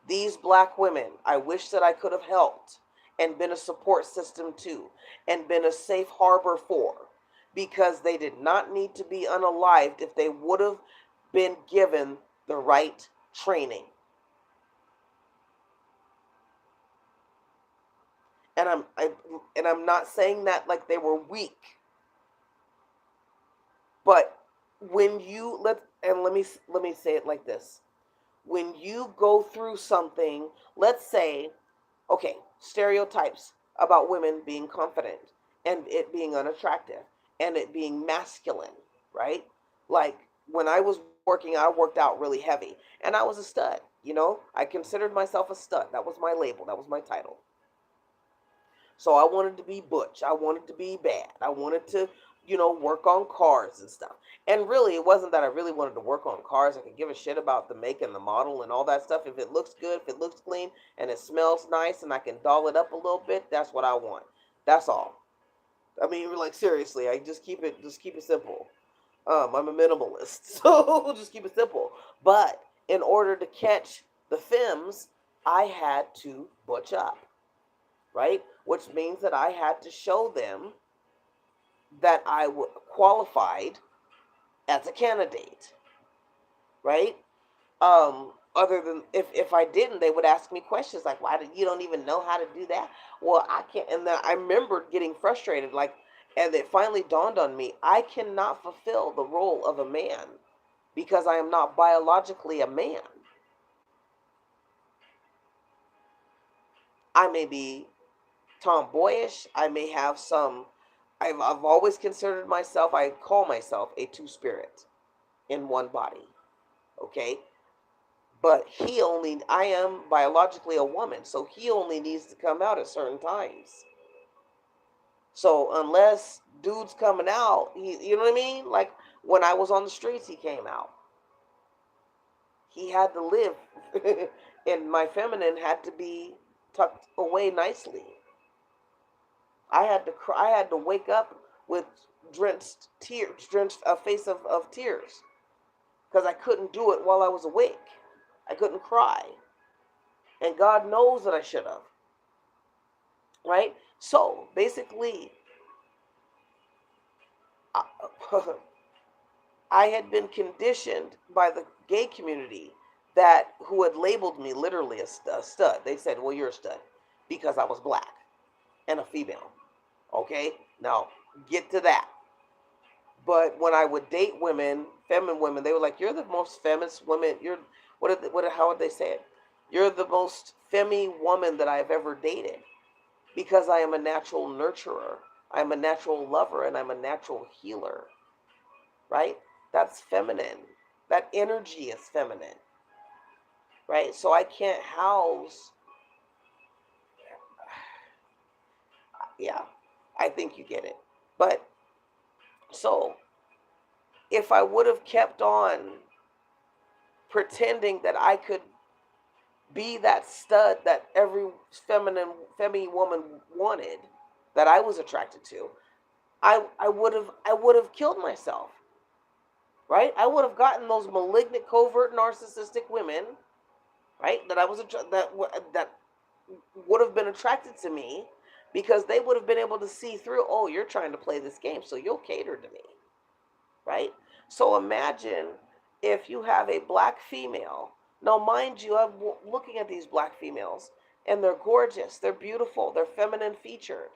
These black women, I wish that I could have helped and been a support system to, and been a safe harbor for, because they did not need to be unalived if they would have been given the right training. And I'm not saying that like they were weak, but when you let me say it like this: when you go through something, let's say, okay, stereotypes about women being confident and it being unattractive and it being masculine, right? Like when I was working, I worked out really heavy and I was a stud, I considered myself a stud. That was my label, that was my title. So I wanted to be butch. I wanted to be bad. I wanted to, work on cars and stuff. And really, it wasn't that I really wanted to work on cars. I could give a shit about the make and the model and all that stuff. If it looks good, if it looks clean, and it smells nice, and I can doll it up a little bit, that's what I want. That's all. I mean, like seriously, I just keep it simple. I'm a minimalist, so just keep it simple. But in order to catch the femmes, I had to butch up, right? Which means that I had to show them that I qualified as a candidate, right? Other than if I didn't, they would ask me questions like, "Why did you don't even know how to do that?" Well, I can't. And then I remember getting frustrated, like, and it finally dawned on me: I cannot fulfill the role of a man because I am not biologically a man. I may be tomboyish. I may have some. I've always considered myself. I call myself a two-spirit in one body. Okay, but I am biologically a woman, so he only needs to come out at certain times. So unless dude's coming out, you know what I mean? Like when I was on the streets, he came out. he had to live, and my feminine had to be tucked away nicely. I had to cry, I had to wake up with drenched tears, drenched a face of tears, because I couldn't do it while I was awake. I couldn't cry, and God knows that I should have. Right? So basically, I, I had been conditioned by the gay community that who had labeled me literally a stud. They said, "Well, you're a stud because I was black and a female." Okay, now get to that. But when I would date women, feminine women, they were like, "You're the most feminist woman. You're how would they say it? You're the most femi woman that I've ever dated because I am a natural nurturer. I'm a natural lover, and I'm a natural healer." Right? That's feminine. That energy is feminine. Right? So I can't house. Yeah, I think you get it. But so if I would have kept on pretending that I could be that stud that every feminine woman wanted, that I was attracted to, I would have killed myself. Right? I would have gotten those malignant, covert, narcissistic women, right? That I was that would have been attracted to me because they would have been able to see through. Oh, you're trying to play this game, so you'll cater to me, right? So imagine if you have a black female. Now, mind you, I'm looking at these black females, and they're gorgeous, they're beautiful, they're feminine featured.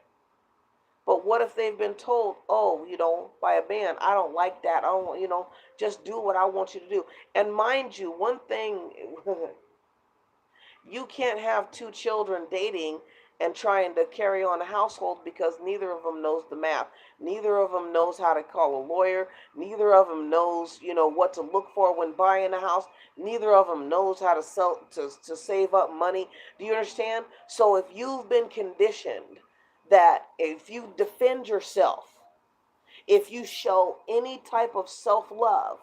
But what if they've been told, oh, by a man, I don't like that. I don't, just do what I want you to do. And mind you, one thing, you can't have two children dating and trying to carry on a household because neither of them knows the math. Neither of them knows how to call a lawyer. Neither of them knows, what to look for when buying a house. Neither of them knows how to to save up money. Do you understand? So if you've been conditioned that if you defend yourself, if you show any type of self-love,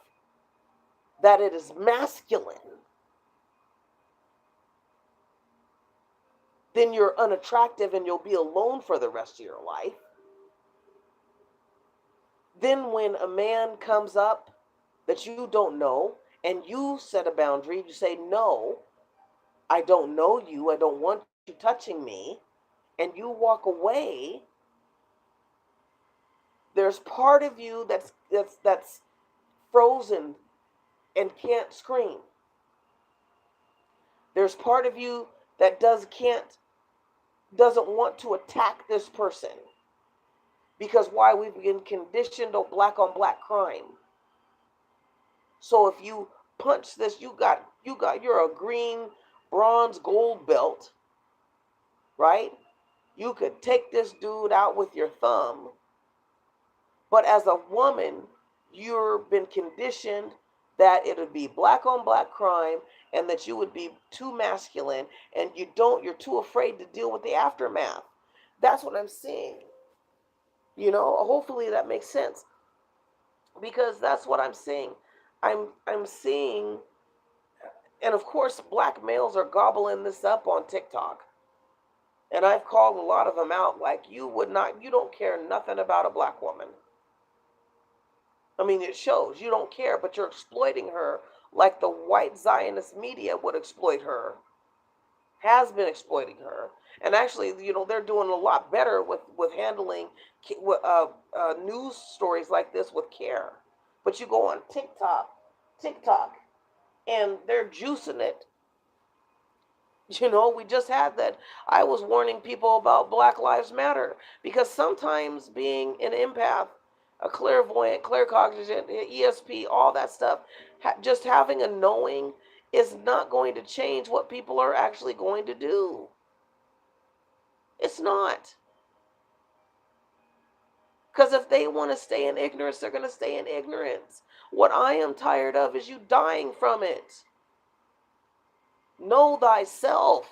that it is masculine, then you're unattractive and you'll be alone for the rest of your life. Then when a man comes up that you don't know and you set a boundary, you say, no, I don't know you, I don't want you touching me, and you walk away, there's part of you that's frozen and can't scream. There's part of you that doesn't want to attack this person. Because why? We've been conditioned on black crime. So if you punch this, you're a green, bronze, gold belt, right? You could take this dude out with your thumb. But as a woman, you've been conditioned that it would be black on black crime and that you would be too masculine and you're too afraid to deal with the aftermath. That's what I'm seeing. Hopefully that makes sense, because that's what I'm seeing. I'm seeing, and of course black males are gobbling this up on TikTok. And I've called a lot of them out, like, you don't care nothing about a black woman. I mean, it shows you don't care, but you're exploiting her like the white Zionist media would exploit her, has been exploiting her. And actually, they're doing a lot better with handling news stories like this with care. But you go on TikTok, and they're juicing it. We just had that. I was warning people about Black Lives Matter, because sometimes being an empath, a clairvoyant, claircognizant, ESP, all that stuff, just having a knowing is not going to change what people are actually going to do. It's not. Because if they want to stay in ignorance, they're going to stay in ignorance. What I am tired of is you dying from it. Know thyself.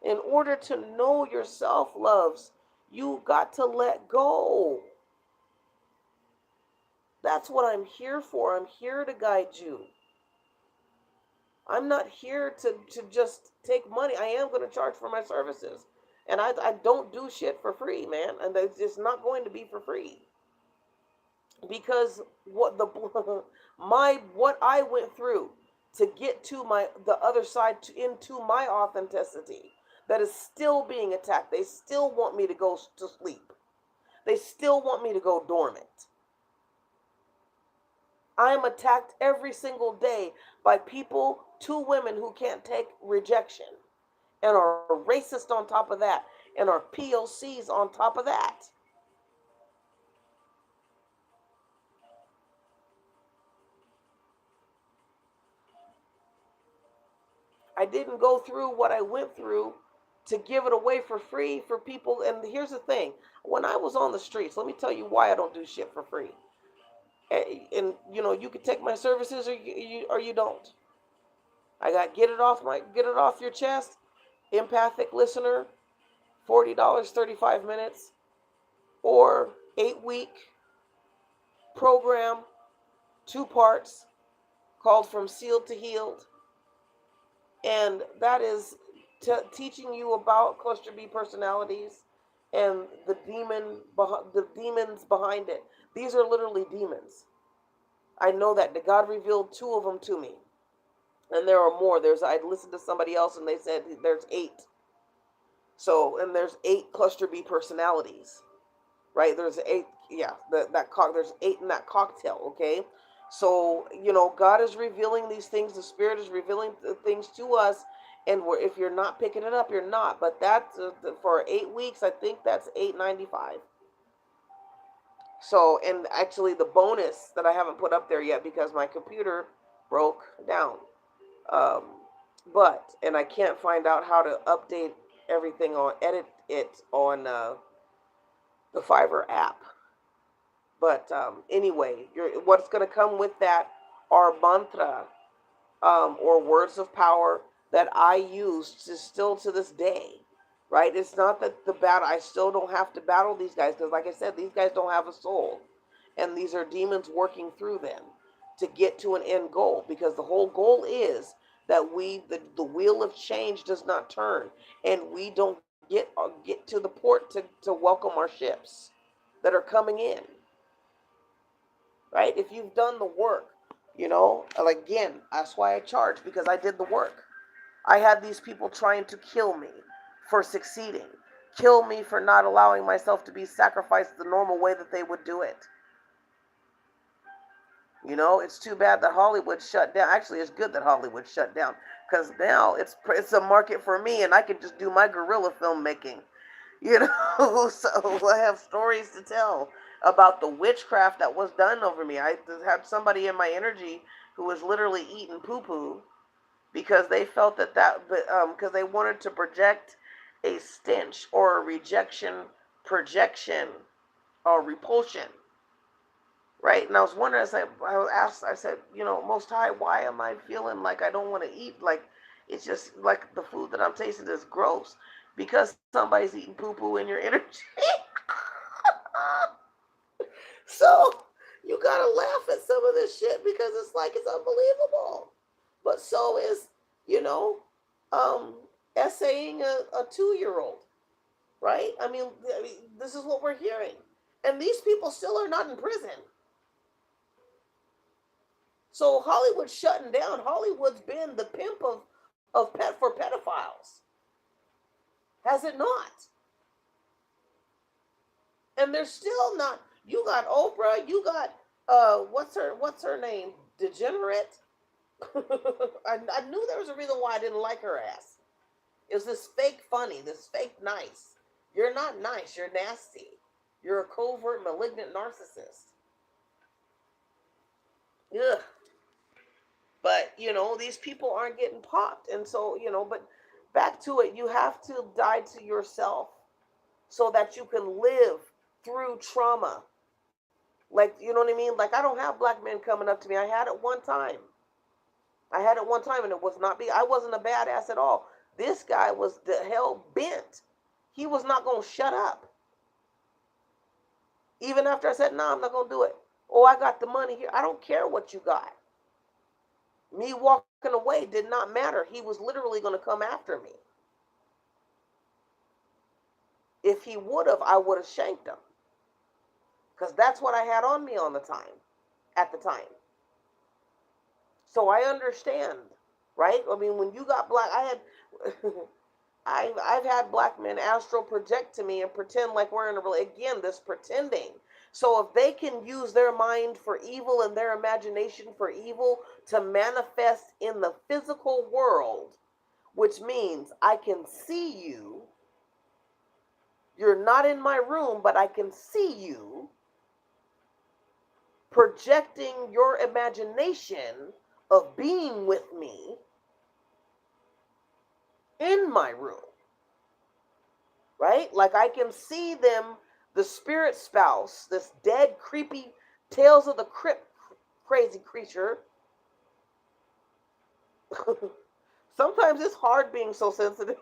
In order to know yourself, loves, you got to let go. that's what I'm here for. I'm here to guide you. I'm not here to just take money. I am going to charge for my services. And I don't do shit for free, man. And it's just not going to be for free. Because what the what I went through to get to the other side, into my authenticity, that is still being attacked. They still want me to go to sleep. They still want me to go dormant. I am attacked every single day by people, two women who can't take rejection and are racist on top of that and are POCs on top of that. I didn't go through what I went through to give it away for free for people. And here's the thing. When I was on the streets, let me tell you why I don't do shit for free. And you can take my services or you don't. I got get it off your chest. Empathic listener, $40, 35 minutes, or 8-week program, 2 parts, called From Sealed to Healed. And that is teaching you about cluster B personalities and the demons behind it. These are literally demons. I know that God revealed 2 of them to me, and there are more. I listened to somebody else, and they said there's 8. So, and there's 8 cluster B personalities, right? There's 8. Yeah, there's 8 in that cocktail. Okay. So, God is revealing these things. The Spirit is revealing things to us. And if you're not picking it up, you're not. But that's for 8 weeks. I think that's $8.95. So, and actually the bonus that I haven't put up there yet because my computer broke down. And I can't find out how to update everything edit it on the Fiverr app. But anyway, what's going to come with that are mantra or words of power that I use still to this day, right? It's not that I still don't have to battle these guys because, like I said, these guys don't have a soul. And these are demons working through them to get to an end goal, because the whole goal is that the wheel of change does not turn, and we don't get to the port to welcome our ships that are coming in. Right? If you've done the work, again, that's why I charge, because I did the work. I had these people trying to kill me for succeeding, kill me for not allowing myself to be sacrificed the normal way that they would do it. It's too bad that Hollywood shut down. Actually, it's good that Hollywood shut down, because now it's a market for me, and I can just do my guerrilla filmmaking. So I have stories to tell about the witchcraft that was done over me. I had somebody in my energy who was literally eating poo-poo because they felt because they wanted to project a stench or a rejection, projection, or repulsion, right? And I was wondering, I said, Most High, why am I feeling like I don't want to eat? Like, it's just like the food that I'm tasting is gross. Because somebody's eating poo-poo in your energy. So you gotta laugh at some of this shit because it's unbelievable. But so is, essaying a 2-year-old, right? I mean, this is what we're hearing. And these people still are not in prison. So Hollywood's shutting down. Hollywood's been the pimp for pedophiles. Has it not? And they're still not. You got Oprah. You got what's her name? Degenerate. I knew there was a reason why I didn't like her ass. It was this fake funny, this fake nice. You're not nice. You're nasty. You're a covert, malignant narcissist. Ugh. But these people aren't getting popped, and so but. Back to it, you have to die to yourself so that you can live through trauma. Like, you know what I mean? Like, I don't have black men coming up to me. I had it one time. And it was not I wasn't a badass at all. This guy was the hell bent. He was not going to shut up. Even after I said, no, I'm not going to do it. Oh, I got the money here. I don't care what you got. Me walking away did not matter. He was literally going to come after me. If he would have, I would have shanked him. Because that's what I had on me on the time, at the time. So I understand, right? I mean, when you got black, I had, I've had black men astral project to me and pretend like we're in a again, this pretending. So if they can use their mind for evil and their imagination for evil to manifest in the physical world, which means I can see you. You're not in my room, but I can see you projecting your imagination of being with me in my room, right? Like I can see them, the spirit spouse, this dead, creepy, Tales of the Crypt crazy creature. Sometimes it's hard being so sensitive.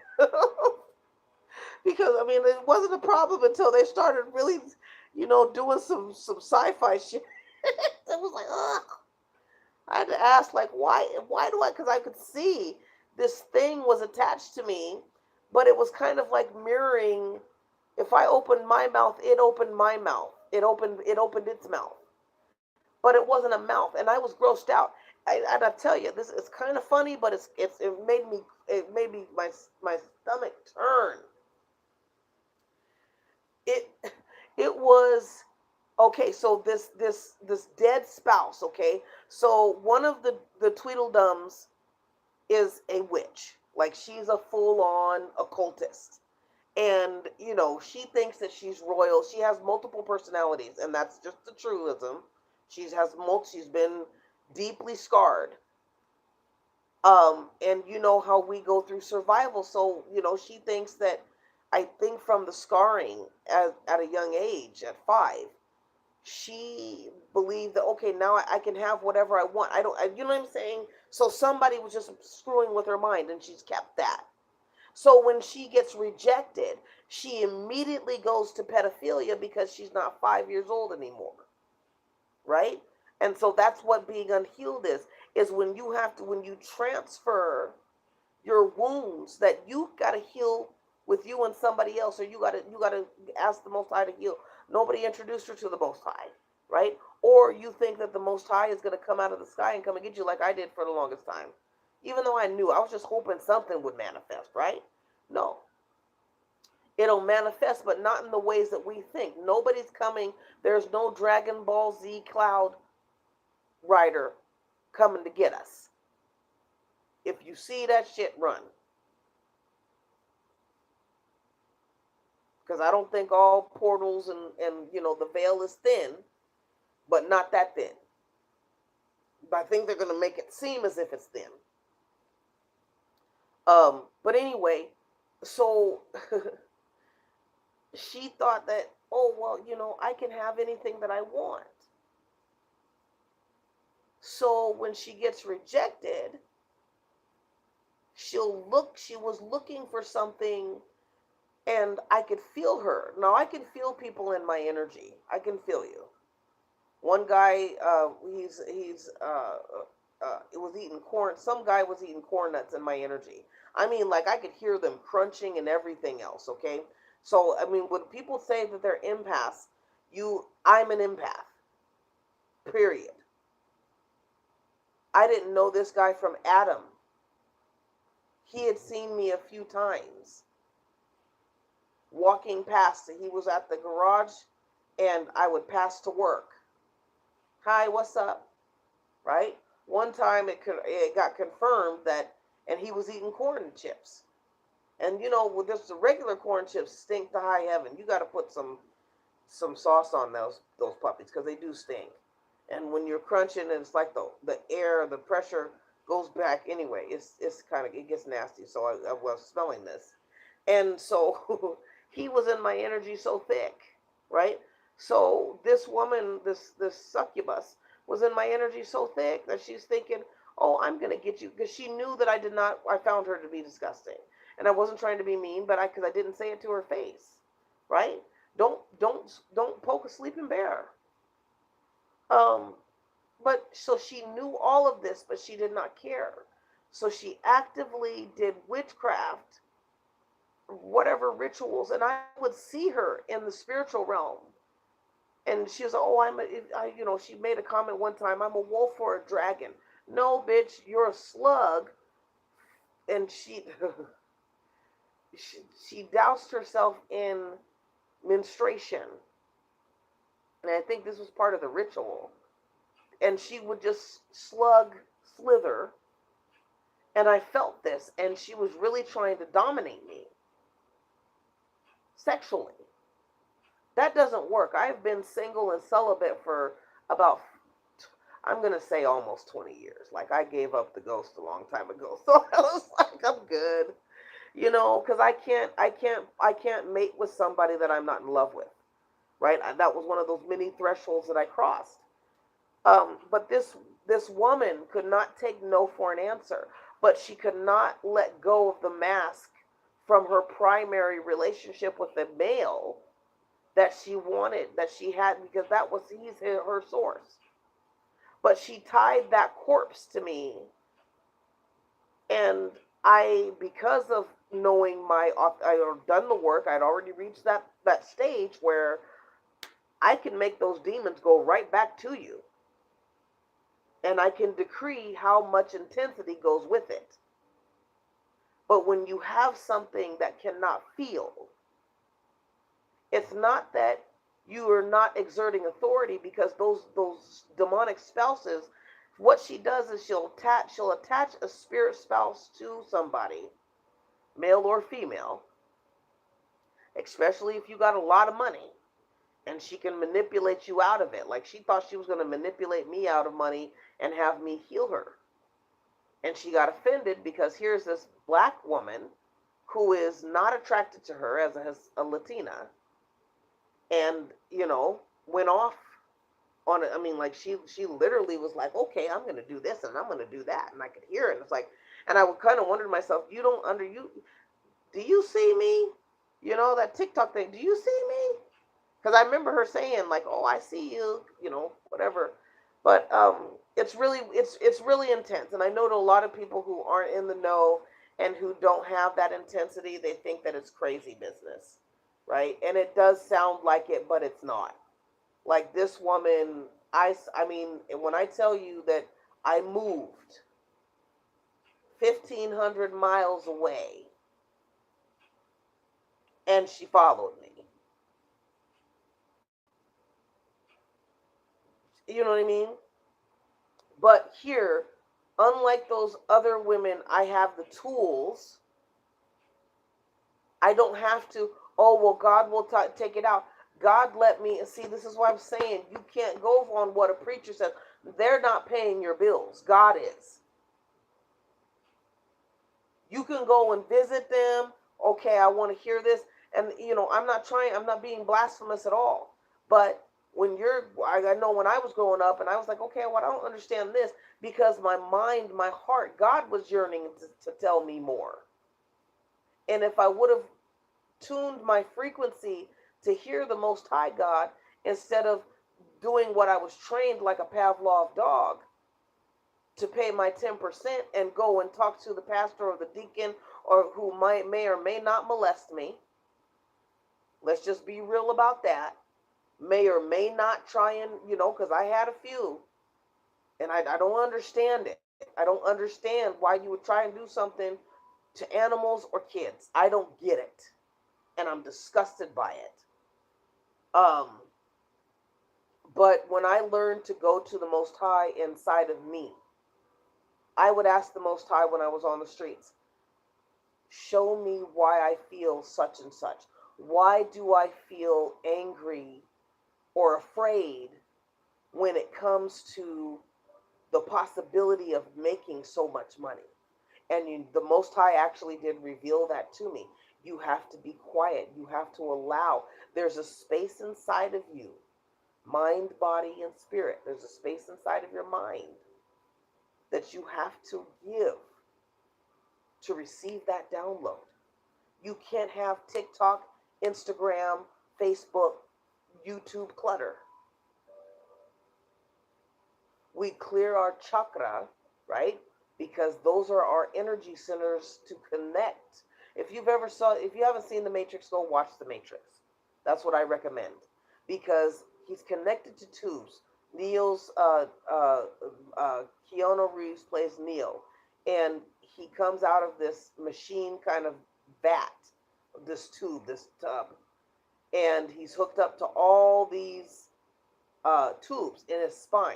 Because I mean it wasn't a problem until they started really, doing some sci-fi shit. It was like, ugh. I had to ask, like, why do I? Because I could see this thing was attached to me, but it was kind of like mirroring. If I opened my mouth, it opened my mouth. It opened its mouth, but it wasn't a mouth, and I was grossed out. And I tell you, this is kind of funny, but it made me my stomach turn. It it was okay. So this dead spouse. Okay, so one of the Tweedledums is a witch. Like she's a full on occultist. And, she thinks that she's royal. She has multiple personalities, and that's just the truism. She's been deeply scarred. And you know how we go through survival. So, she thinks that I think from the scarring at a young age, at 5, she believed that okay, now I can have whatever I want. You know what I'm saying? So somebody was just screwing with her mind, and she's kept that. So when she gets rejected, she immediately goes to pedophilia because she's not 5 years old anymore, right? And so that's what being unhealed is when you transfer your wounds that you got to heal with you and somebody else, or you got to ask the Most High to heal. Nobody introduced her to the Most High, right? Or you think that the Most High is going to come out of the sky and come and get you, like I did for the longest time. Even though I knew, I was just hoping something would manifest, right? No, it'll manifest, but not in the ways that we think. Nobody's coming. There's no Dragon Ball Z Cloud Rider coming to get us. If you see that shit, run. Because I don't think all portals and the veil is thin, but not that thin. But I think they're going to make it seem as if it's thin. But anyway, so she thought that, oh, well, I can have anything that I want. So when she gets rejected, she was looking for something, and I could feel her. Now I can feel people in my energy. I can feel you. One guy, it was eating corn. Some guy was eating corn nuts in my energy. I mean, like I could hear them crunching and everything else. Okay, so I mean, when people say that they're empaths, I'm an empath. Period. I didn't know this guy from Adam. He had seen me a few times walking past. He was at the garage, and I would pass to work. Hi, what's up? Right? One time it got confirmed that, and he was eating corn chips. And with just the regular corn chips stink to high heaven. You got to put some sauce on those puppies because they do stink. And when you're crunching, and it's like the air, the pressure goes back anyway. It's kind of, it gets nasty. So I was smelling this, and so he was in my energy so thick, right? So this woman, this succubus, was in my energy so thick that she's thinking, oh, I'm gonna get you, because she knew that I found her to be disgusting, and I wasn't trying to be mean, but because I didn't say it to her face, right? Don't poke a sleeping bear. Um, but so she knew all of this, but she did not care. So she actively did witchcraft, whatever rituals, and I would see her in the spiritual realm. And she was like, "Oh, she made a comment one time, I'm a wolf or a dragon." No, bitch, you're a slug. And she doused herself in menstruation, and I think this was part of the ritual. And she would just slither, and I felt this, and she was really trying to dominate me sexually. That doesn't work. I've been single and celibate for about, I'm gonna say, almost 20 years. Like, I gave up the ghost a long time ago, so I was like, I'm good, because I can't mate with somebody that I'm not in love with, right? That was one of those many thresholds that I crossed. But this woman could not take no for an answer, but she could not let go of the mask from her primary relationship with the male that she wanted, that she had, because he's her source. But she tied that corpse to me, and because of knowing I had done the work, I'd already reached that stage where I can make those demons go right back to you, and I can decree how much intensity goes with it. But when you have something that cannot feel, it's not that you are not exerting authority, because those demonic spouses, what she does is she'll attach a spirit spouse to somebody, male or female, especially if you got a lot of money, and she can manipulate you out of it. Like, she thought she was going to manipulate me out of money and have me heal her. And she got offended because here's this black woman who is not attracted to her as a Latina, and went off on it. I mean, like, she literally was like, "Okay, I'm going to do this and I'm going to do that," and I could hear it. And it's like, and I would kind of wonder to myself, do you see me? That TikTok thing. Do you see me? Because I remember her saying, like, "Oh, I see you," whatever. But it's really intense, and I know to a lot of people who aren't in the know and who don't have that intensity, they think that it's crazy business, right? And it does sound like it, but it's not. Like, this woman, I mean, when I tell you that I moved 1,500 miles away and she followed me, you know what I mean? But here, unlike those other women, I have the tools. I don't have to, "Oh, well, God will take it out." God let me see. This is why I'm saying you can't go on what a preacher says. They're not paying your bills. God is. You can go and visit them. Okay, I want to hear this. And, I'm not being blasphemous at all. But I know when I was growing up and I was like, okay, well, I don't understand this, because my mind, my heart, God was yearning to tell me more. And if I would have tuned my frequency to hear the Most High God, instead of doing what I was trained like a Pavlov dog, to pay my 10% and go and talk to the pastor or the deacon, or who may or may not molest me. Let's just be real about that. May or may not try and, because I had a few, and I don't understand it. I don't understand why you would try and do something to animals or kids. I don't get it. And I'm disgusted by it. Um, but when I learned to go to the Most High inside of me, I would ask the Most High when I was on the streets, show me why I feel such and such. Why do I feel angry or afraid when it comes to the possibility of making so much money? And the Most High actually did reveal that to me. You have to be quiet. You have to allow. There's a space inside of you, mind, body, and spirit. There's a space inside of your mind that you have to give to receive that download. You can't have TikTok, Instagram, Facebook, YouTube clutter. We clear our chakra, right? Because those are our energy centers to connect. If you haven't seen The Matrix, go watch The Matrix. That's what I recommend, because he's connected to tubes. Neil's Keanu Reeves plays Neil, and he comes out of this machine kind of vat, this tube, this tub, and he's hooked up to all these tubes in his spine,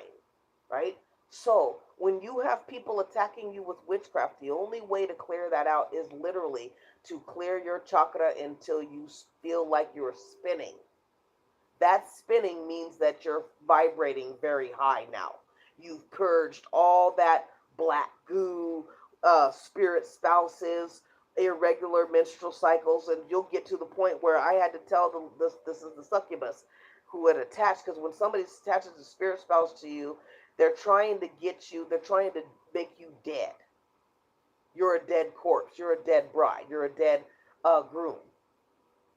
right? So when you have people attacking you with witchcraft, the only way to clear that out is literally to clear your chakra until you feel like you're spinning. That spinning means that you're vibrating very high now. You've purged all that black goo, spirit spouses, irregular menstrual cycles, and you'll get to the point where I had to tell them this is the succubus who had attached, because when somebody attaches a spirit spouse to you, they're trying to get you, they're trying to make you dead. You're a dead corpse. You're a dead bride. You're a dead groom.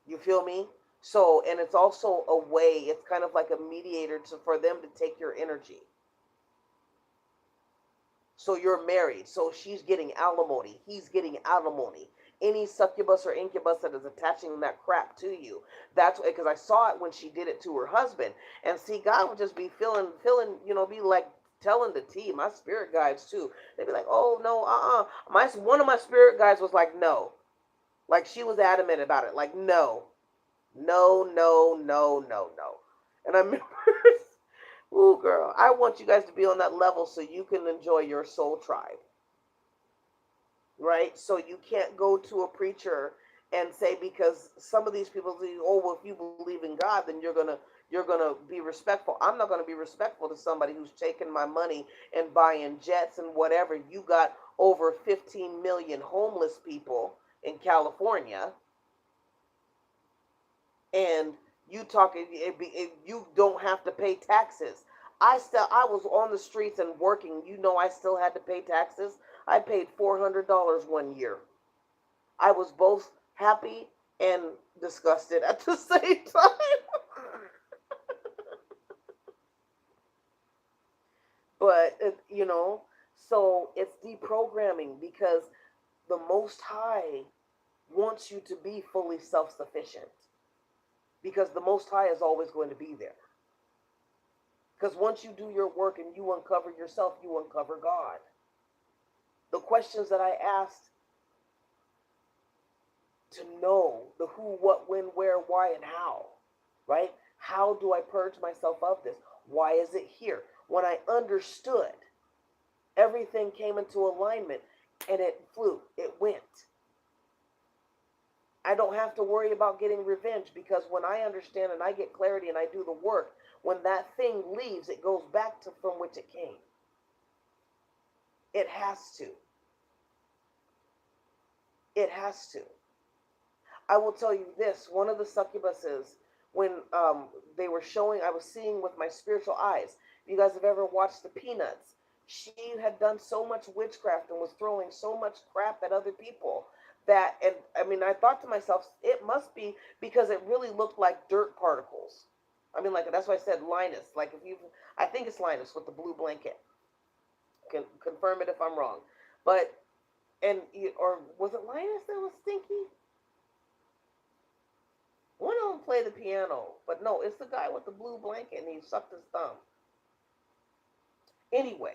You feel me? So, and it's also a way, it's kind of like a mediator for them to take your energy. So you're married. So she's getting alimony. He's getting alimony. Any succubus or incubus that is attaching that crap to you. That's because I saw it when she did it to her husband. And see, God would just be feeling, be like telling the tea. My spirit guides too. They'd be like, oh no, one of my spirit guides was like, no. Like she was adamant about it. Like, no. No, no, no, no, no. And I remember, ooh, girl, I want you guys to be on that level so you can enjoy your soul tribe. Right? So you can't go to a preacher and say, because some of these people say, oh, well, if you believe in God, then you're gonna be respectful. I'm not gonna be respectful to somebody who's taking my money and buying jets and whatever. You got over 15 million homeless people in California, and you talking, you don't have to pay taxes. I was on the streets and working. I still had to pay taxes. I paid $400 one year. I was both happy and disgusted at the same time. But so it's deprogramming, because the Most High wants you to be fully self-sufficient, because the Most High is always going to be there. Because once you do your work and you uncover yourself, you uncover God. The questions that I asked to know the who, what, when, where, why, and how, right? How do I purge myself of this? Why is it here? When I understood, everything came into alignment and it flew, it went. I don't have to worry about getting revenge, because when I understand and I get clarity and I do the work, when that thing leaves, it goes back to from which it came. It has to. It has to. I will tell you this, one of the succubuses, when they were showing, I was seeing with my spiritual eyes. If you guys have ever watched the Peanuts, she had done so much witchcraft and was throwing so much crap at other people that, and I mean, I thought to myself, it must be because it really looked like dirt particles. I mean, like, that's why I said Linus. Like, I think it's Linus with the blue blanket. Confirm it if I'm wrong. But, or was it Linus that was stinky? One of them played the piano, but no, it's the guy with the blue blanket and he sucked his thumb. Anyway,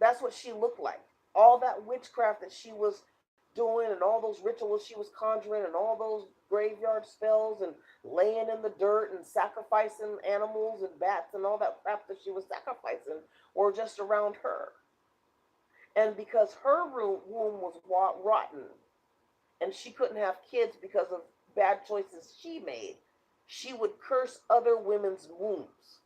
that's what she looked like. All that witchcraft that she was doing and all those rituals she was conjuring and all those graveyard spells and laying in the dirt and sacrificing animals and bats and all that crap that she was sacrificing were just around her. And because her womb was rotten and she couldn't have kids because of bad choices she made, she would curse other women's wombs.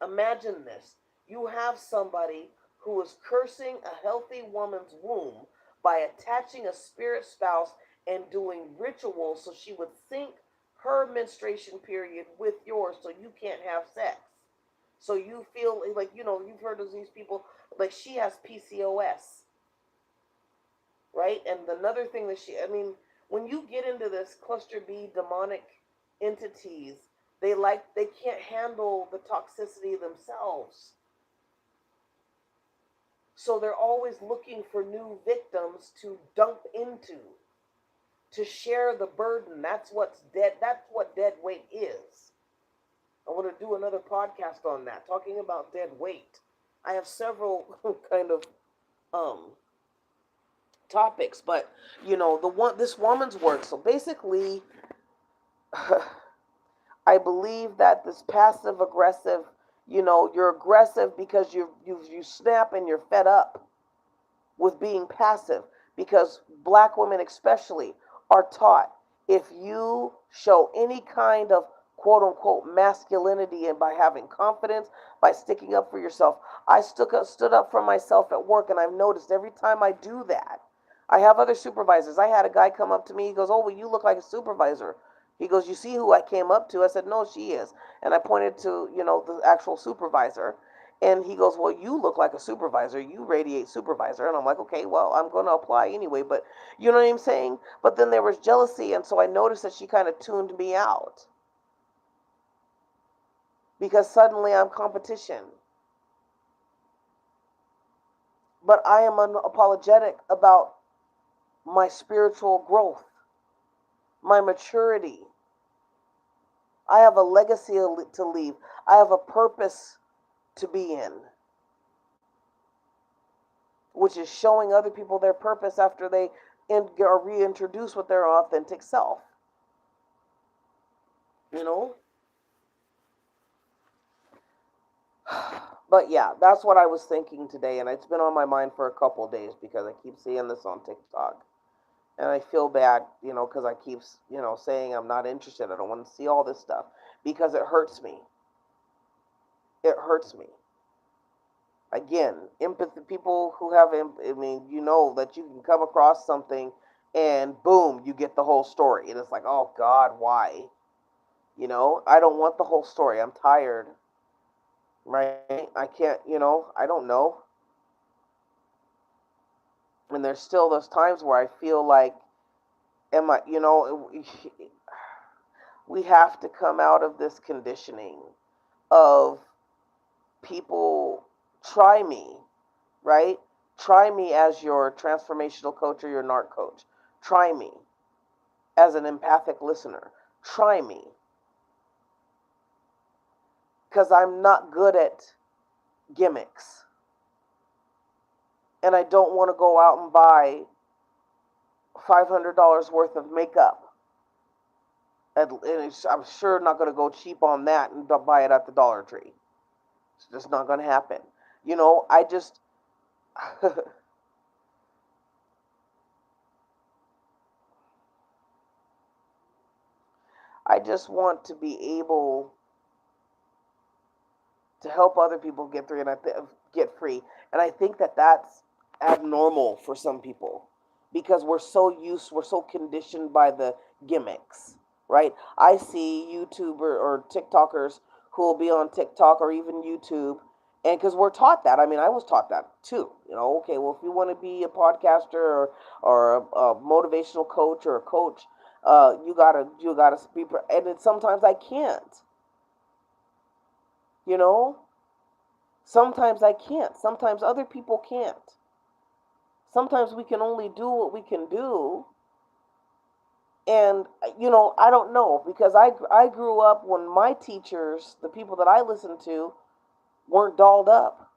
Imagine this. You have somebody who is cursing a healthy woman's womb by attaching a spirit spouse and doing rituals so she would sync her menstruation period with yours so you can't have sex. So you feel like, you've heard of these people, like she has PCOS, right? And another thing that when you get into this cluster B demonic entities, they can't handle the toxicity themselves. So they're always looking for new victims to dump into, to share the burden. That's what's dead. That's what dead weight is. I want to do another podcast on that, talking about dead weight. I have several kind of um topics, but this woman's work. So basically, I believe that this passive aggressive, you're aggressive because you snap and you're fed up with being passive, because black women especially are taught, if you show any kind of quote unquote masculinity, and by having confidence, by sticking up for yourself. I stood up for myself at work, and I've noticed every time I do that, I have other supervisors. I had a guy come up to me. He goes, "Oh, well, you look like a supervisor." He goes, "You see who I came up to?" I said, "No, she is." And I pointed to, the actual supervisor. And he goes, "Well, you look like a supervisor. You radiate supervisor." And I'm like, "Okay, well, I'm going to apply anyway." But you know what I'm saying? But then there was jealousy. And so I noticed that she kind of tuned me out, because suddenly I'm competition. But I am unapologetic about my spiritual growth, my maturity. I have a legacy to leave. I have a purpose to be in, which is showing other people their purpose after they are reintroduced with their authentic self. You know? But yeah, that's what I was thinking today, and it's been on my mind for a couple of days because I keep seeing this on TikTok. And I feel bad, because I keep, saying I'm not interested. I don't want to see all this stuff because it hurts me. It hurts me. Again, empathy, people who have, that you can come across something and boom, you get the whole story. And it's like, oh God, why? I don't want the whole story. I'm tired, right? I can't, I don't know. And there's still those times where I feel like, we have to come out of this conditioning of people, try me, right? Try me as your transformational coach or your narc coach. Try me as an empathic listener. Try me. Because I'm not good at gimmicks. And I don't want to go out and buy $500 worth of makeup. And I'm sure not going to go cheap on that and buy it at the Dollar Tree. It's just not going to happen. I just... I just want to be able to help other people get through and get free. And I think that that's abnormal for some people because we're so conditioned by the gimmicks, right? I see YouTuber or TikTokers who will be on TikTok or even YouTube, and because we're taught that. I mean, I was taught that too. Okay, well, if you want to be a podcaster or a motivational coach or a coach, you gotta be, and then sometimes I can't. You know, sometimes I can't. Sometimes other people can't. Sometimes we can only do what we can do. And, I don't know, because I grew up when my teachers, the people that I listened to, weren't dolled up.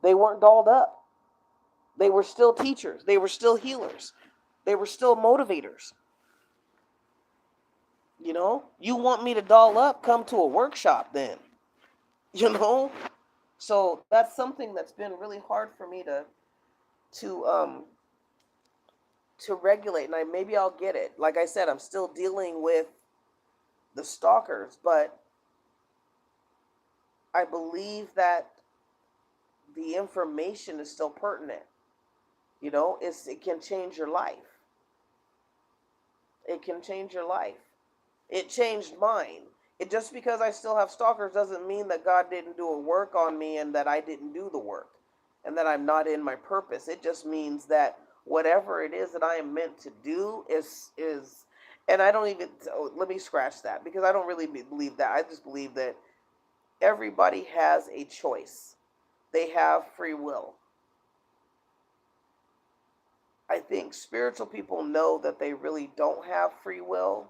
They weren't dolled up. They were still teachers. They were still healers. They were still motivators. You want me to doll up? Come to a workshop then. You know? So that's something that's been really hard for me to um to regulate, and maybe I'll get it. Like I said, I'm still dealing with the stalkers, but I believe that the information is still pertinent. It can change your life. It can change your life. It changed mine. It just because I still have stalkers doesn't mean that God didn't do a work on me and that I didn't do the work and that I'm not in my purpose. It just means that whatever it is that I am meant to do is and I don't even let me scratch that because I don't really believe that. I just believe that everybody has a choice. They have free will. I think spiritual people know that they really don't have free will,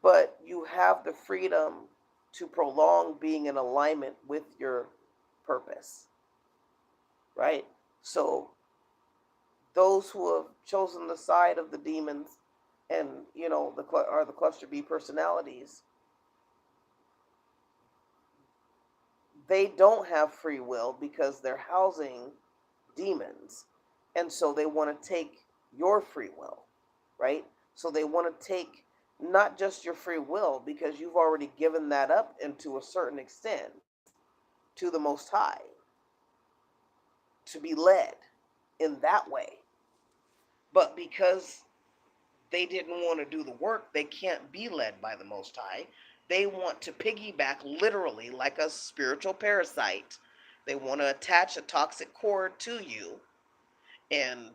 but you have the freedom to prolong being in alignment with your purpose, right? So those who have chosen the side of the demons and are the cluster B personalities, they don't have free will because they're housing demons, and so they want to take your free will, right? So they want to take not just your free will, because you've already given that up, and to a certain extent, to the Most High, to be led in that way. But because they didn't want to do the work, they can't be led by the Most High. They want to piggyback, literally like a spiritual parasite. They want to attach a toxic cord to you, and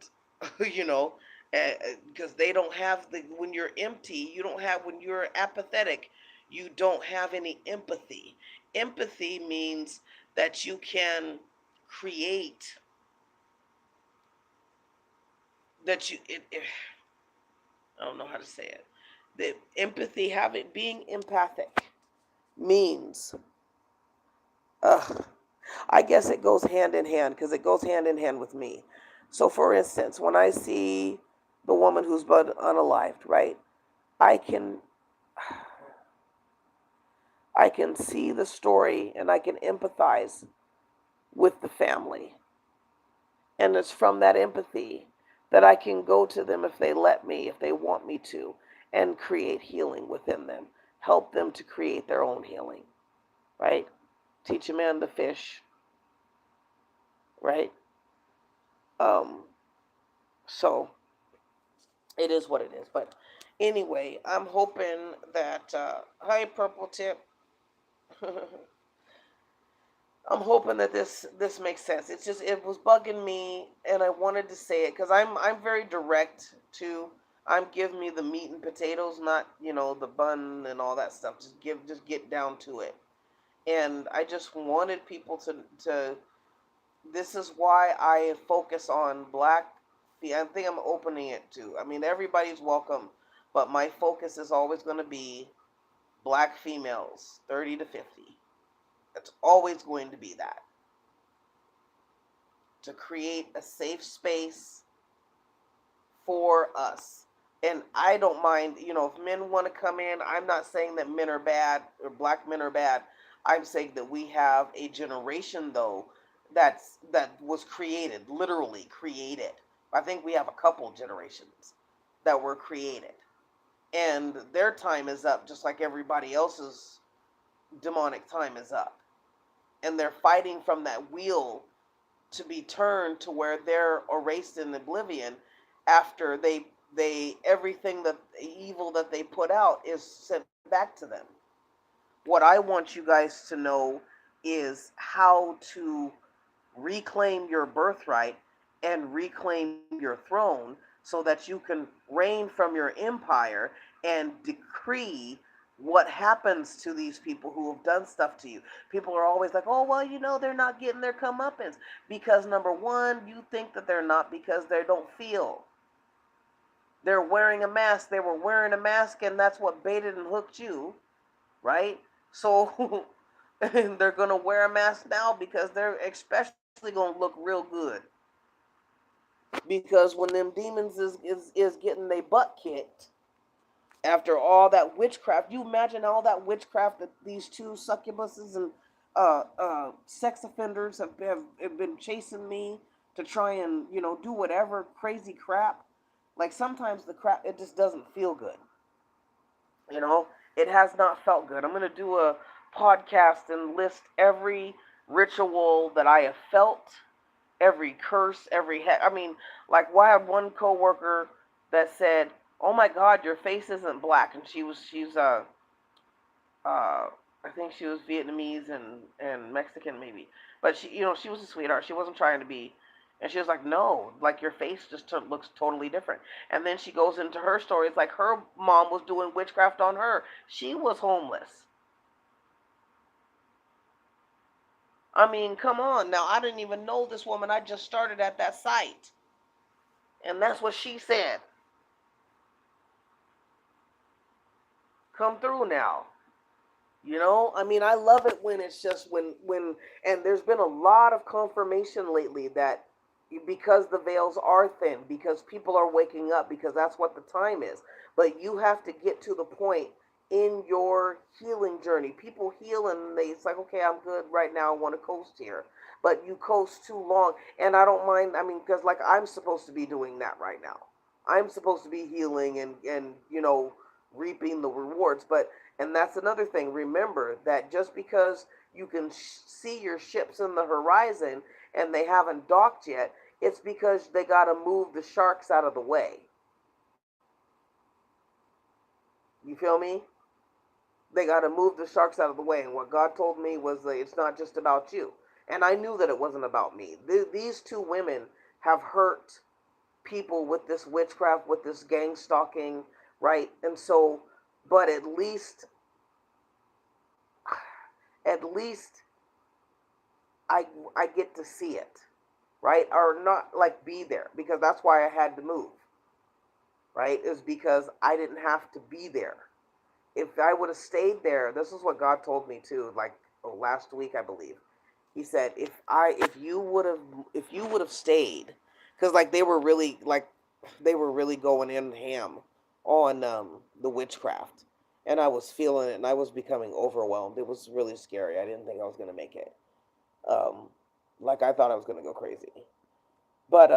you know, because they don't have when you're empty, you don't have, when you're apathetic, you don't have any empathy. Empathy means that you can create, that I don't know how to say it. The empathy, being empathic means, I guess it goes hand in hand, because it goes hand in hand with me. So, for instance, when I see the woman who's been unalived, right, I can see the story, and I can empathize with the family. And it's from that empathy that I can go to them, if they let me, if they want me to, and create healing within them, help them to create their own healing, right? Teach a man to fish, right? So it is what it is. But anyway, I'm hoping that, hi, Purple Tip. I'm hoping that this makes sense. It's just, it was bugging me, and I wanted to say it because I'm very direct too. I'm giving me the meat and potatoes, not the bun and all that stuff. Just get down to it. And I just wanted people to. This is why I focus on black. I think I'm opening it to. I mean, everybody's welcome, but my focus is always going to be black females, 30 to 50. It's always going to be that. To create a safe space for us. And I don't mind, if men want to come in, I'm not saying that men are bad or black men are bad. I'm saying that we have a generation, though, that was created, literally created. I think we have a couple generations that were created. And their time is up, just like everybody else's demonic time is up. And they're fighting from that wheel to be turned to where they're erased in oblivion after they everything that evil that they put out is sent back to them. What I want you guys to know is how to reclaim your birthright and reclaim your throne, so that you can reign from your empire and decree what happens to these people who have done stuff to you. People are always like, oh, well, they're not getting their comeuppance. Because, number one, you think that they're not, because they don't feel. They're wearing a mask. They were wearing a mask, and that's what baited and hooked you, right? So they're going to wear a mask now, because they're especially going to look real good. Because when them demons is getting their butt kicked, after all that witchcraft, you imagine all that witchcraft that these two succubuses and sex offenders have been chasing me to try and do whatever crazy crap. Like, sometimes the crap, it just doesn't feel good. It has not felt good. I'm gonna do a podcast and list every ritual that I have felt, every curse, I mean, like, why had one coworker that said, "Oh my God, your face isn't black," and I think she was Vietnamese and Mexican maybe, but she was a sweetheart. She wasn't trying to be, and she was like, "No, like, your face just looks totally different." And then she goes into her story. It's like her mom was doing witchcraft on her. She was homeless. I mean, come on. Now, I didn't even know this woman. I just started at that site. And that's what she said. Come through now. You know, I mean, I love it when it's just and there's been a lot of confirmation lately that because the veils are thin, because people are waking up, because that's what the time is. But you have to get to the point in your healing journey. People heal and it's like, okay, I'm good right now. I want to coast here. But you coast too long. And I don't mind, I mean, because like I'm supposed to be doing that right now. I'm supposed to be healing and reaping the rewards. And that's another thing. Remember that just because you can see your ships in the horizon and they haven't docked yet, it's because they got to move the sharks out of the way. You feel me? They got to move the sharks out of the way. And what God told me was that it's not just about you. And I knew that it wasn't about me. These two women have hurt people with this witchcraft, with this gang stalking, right? And so, but at least I I get to see it, right? Or not like be there because that's why I had to move, right? Is because I didn't have to be there. If I would have stayed there, this is what God told me too, like last week I believe. He said if you would have stayed, because like they were really going in ham on the witchcraft, and I was feeling it, and I was becoming overwhelmed. It was really scary. I didn't think I was gonna make it. Um, like I thought I was gonna go crazy, but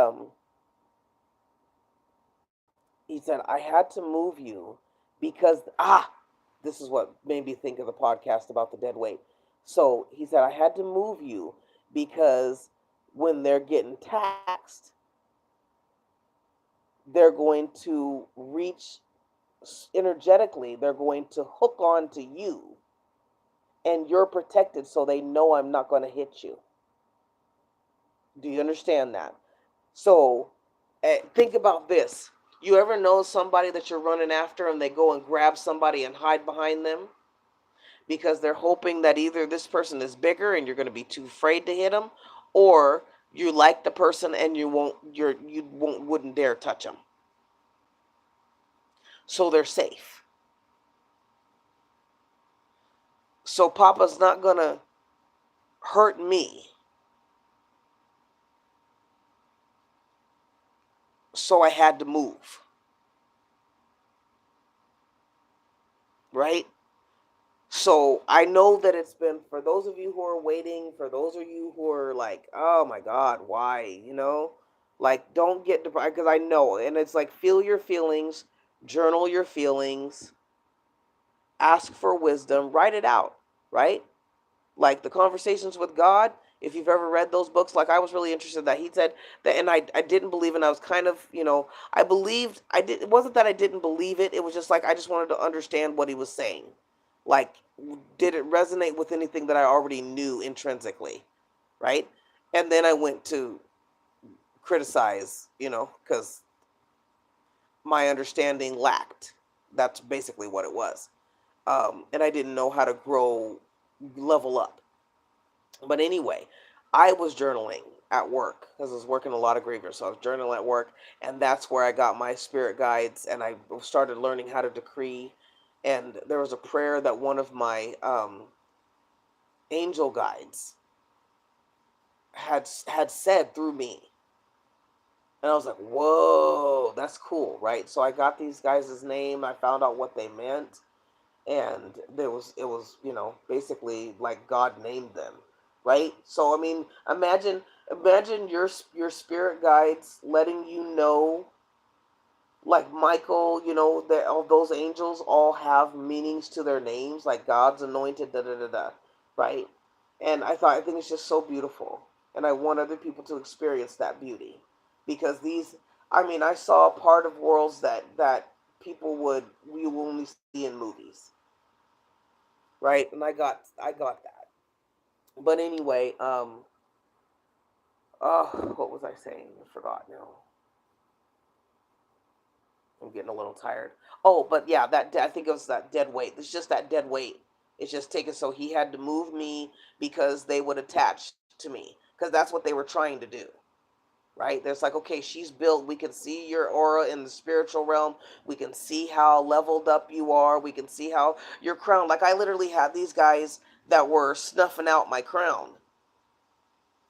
he said I had to move you because this is what made me think of the podcast about the dead weight. So he said I had to move you because when they're getting taxed, they're going to reach energetically, they're going to hook on to you, and you're protected so they know I'm not going to hit you. Do you understand that? So think about this. You ever know somebody that you're running after and they go and grab somebody and hide behind them because they're hoping that either this person is bigger and you're going to be too afraid to hit them, or you like the person and you wouldn't dare touch them, so they're safe. So Papa's not going to hurt me, so I had to move, right? So I know that it's been, for those of you who are waiting, for those of you who are like, oh my God, why? Like don't get depressed, because I know, and it's like feel your feelings, journal your feelings, ask for wisdom, write it out, right? Like the Conversations with God. If you've ever read those books, like I was really interested in that. He said that, and I didn't believe, and I was kind of, I believed, I did. It wasn't that I didn't believe it. It was just like I just wanted to understand what he was saying. Like, did it resonate with anything that I already knew intrinsically, right? And then I went to criticize, because my understanding lacked. That's basically what it was. And I didn't know how to level up. But anyway, I was journaling at work because I was working a lot of graveyards. So I was journaling at work, and that's where I got my spirit guides, and I started learning how to decree. And there was a prayer that one of my angel guides had said through me, and I was like, "Whoa, that's cool!" Right? So I got these guys' name. I found out what they meant, and it was basically like God named them, right? So I mean, imagine your spirit guides letting you know, like Michael, that all those angels all have meanings to their names, like God's anointed, da da da da, right? And I think it's just so beautiful, and I want other people to experience that beauty, because I mean, I saw a part of worlds that we will only see in movies, right? And I got that. But anyway, what was I saying? I forgot now. I'm getting a little tired. Oh, but yeah, I think it was that dead weight. It's just that dead weight. It's just taken, so he had to move me because they would attach to me, because that's what they were trying to do. Right? There's like, okay, she's built. We can see your aura in the spiritual realm. We can see how leveled up you are. We can see how your crown. Like, I literally had these guys that were snuffing out my crown.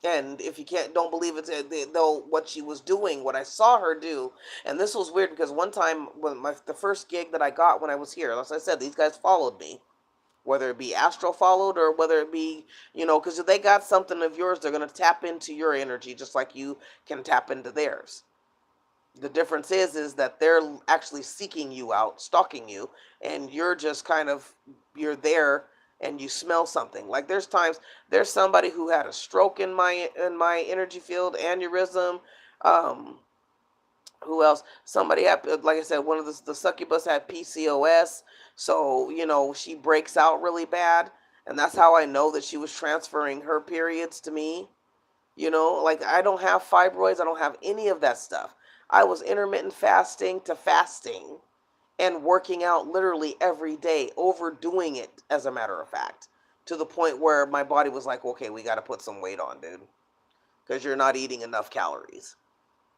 And if you don't believe it, though, what she was doing, what I saw her do, and this was weird because one time when the first gig that I got when I was here, as I said, these guys followed me, whether it be astral followed or whether it be, because if they got something of yours, they're going to tap into your energy just like you can tap into theirs. The difference is that they're actually seeking you out, stalking you, and you're just you're there and you smell something. Like, there's somebody who had a stroke in my energy field, aneurysm. Um, who else? Somebody had, like I said, one of the succubus had PCOS, so she breaks out really bad, and that's how I know that she was transferring her periods to me. Like, I don't have fibroids, I don't have any of that stuff. I was intermittent fasting to fasting and working out literally every day, overdoing it, as a matter of fact, to the point where my body was like, okay, we got to put some weight on, dude, because you're not eating enough calories,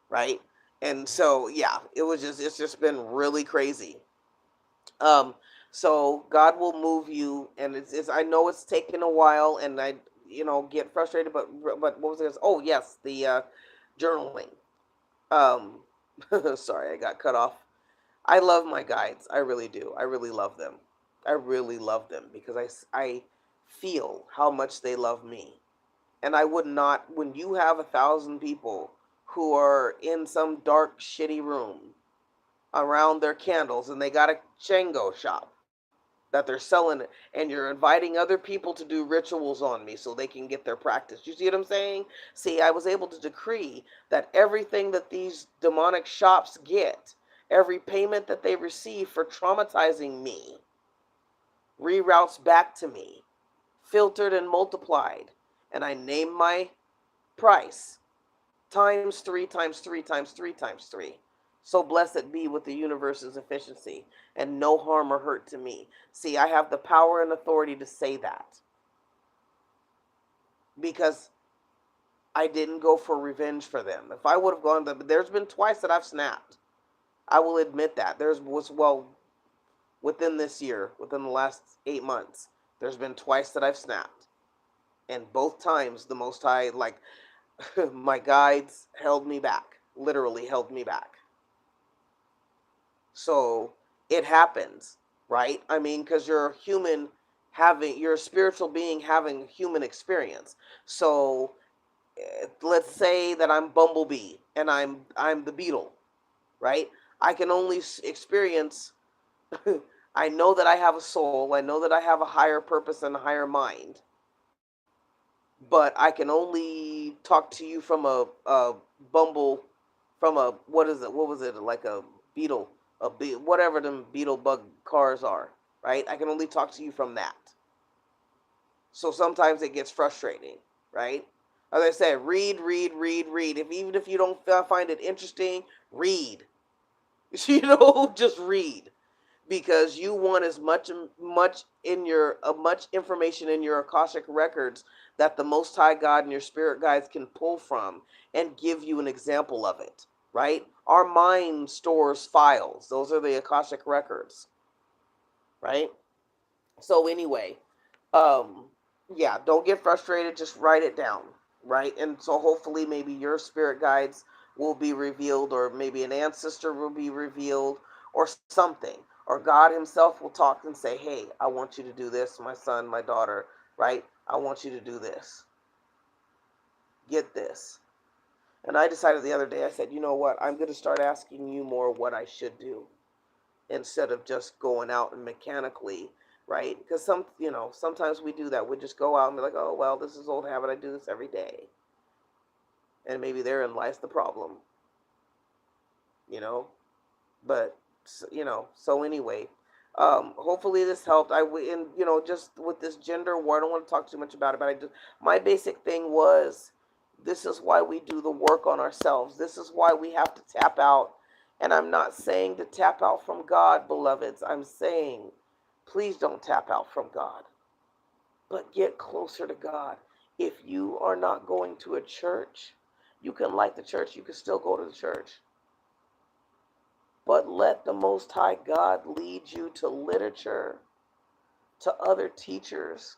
right? And so, yeah, it's just been really crazy. Um, so God will move you, and I know it's taken a while, and I, get frustrated, but what was this? Oh, yes, the journaling. Um, sorry, I got cut off. I love my guides. I really do. I really love them. I really love them because I feel how much they love me. And I would not, when you have 1,000 people who are in some dark, shitty room around their candles and they got a Chango shop that they're selling it, and you're inviting other people to do rituals on me so they can get their practice. You see what I'm saying? See, I was able to decree that everything that these demonic shops get, every payment that they receive for traumatizing me, reroutes back to me, filtered and multiplied. And I name my price times three, times three, times three, times three. So blessed be with the universe's efficiency, and no harm or hurt to me. See, I have the power and authority to say that because I didn't go for revenge for them. If I would have gone, there's been twice that I've snapped. I will admit that. Within this year, within the last 8 months, there's been twice that I've snapped. And both times, the Most High, like, my guides held me back, literally held me back. So it happens, right? I mean, because you're a spiritual being having human experience. So let's say that I'm Bumblebee and I'm the beetle, right? I can only experience. I know that I have a soul. I know that I have a higher purpose and a higher mind. But I can only talk to you from a bumble, from a, what is it? What was it? Like a beetle, whatever them beetle bug cars are, right? I can only talk to you from that. So sometimes it gets frustrating, right? As I said, read, read, read, read. Even if you don't find it interesting, read. Just read, because you want as much information in your Akashic records that the Most High God and your spirit guides can pull from and give you an example of it, right? Our mind stores files. Those are the Akashic records, right? So anyway, um, yeah, don't get frustrated. Just write it down, right? And so hopefully maybe your spirit guides will be revealed, or maybe an ancestor will be revealed, or something. Or God himself will talk and say, hey, I want you to do this, my son, my daughter, right? I want you to do this. Get this. And I decided the other day, I said, you know what? I'm going to start asking you more what I should do instead of just going out and mechanically, right? Because sometimes we do that. We just go out and be like, oh, well, this is old habit. I do this every day. And maybe therein lies the problem, you know? But, so anyway, hopefully this helped. And just with this gender war, I don't want to talk too much about it, but my basic thing was, this is why we do the work on ourselves. This is why we have to tap out. And I'm not saying to tap out from God, beloveds. I'm saying, please don't tap out from God. but get closer to God. If you are not going to a church, you can like the church, you can still go to the church. But let the Most High God lead you to literature, to other teachers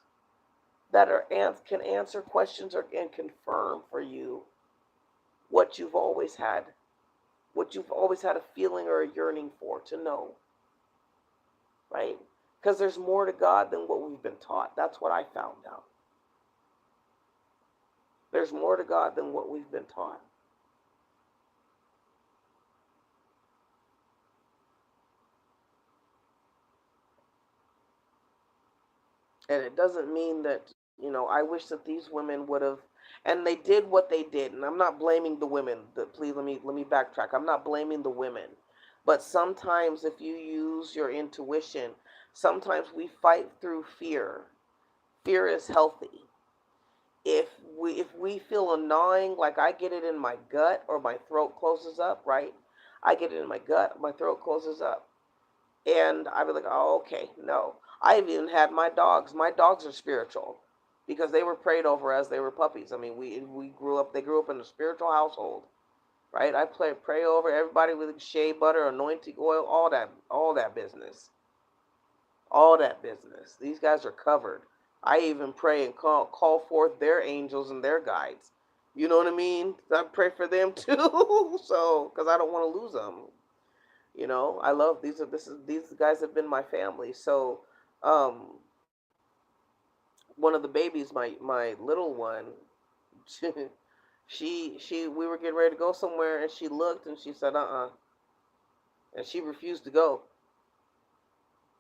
that can answer questions and confirm for you what you've always had, a feeling or a yearning for, to know, right? Because there's more to God than what we've been taught. That's what I found out. There's more to God than what we've been taught. And it doesn't mean that, I wish that these women would have, and they did what they did. And I'm not blaming the women. Please let me backtrack. I'm not blaming the women. But sometimes if you use your intuition, sometimes we fight through fear. Fear is healthy. If we feel a gnawing, like I get it in my gut or my throat closes up, right? I get it in my gut, my throat closes up. And I'd be like, oh, okay, no. I've even had my dogs. My dogs are spiritual because they were prayed over as they were puppies. I mean, we grew up. They grew up in a spiritual household, right? I pray over everybody with shea butter, anointing oil, all that business, all that business. These guys are covered. I even pray and call forth their angels and their guides. You know what I mean? I pray for them too, so because I don't want to lose them. I love these guys have been my family. So, um, one of the babies, my little one, she we were getting ready to go somewhere, and she looked and she said, and she refused to go.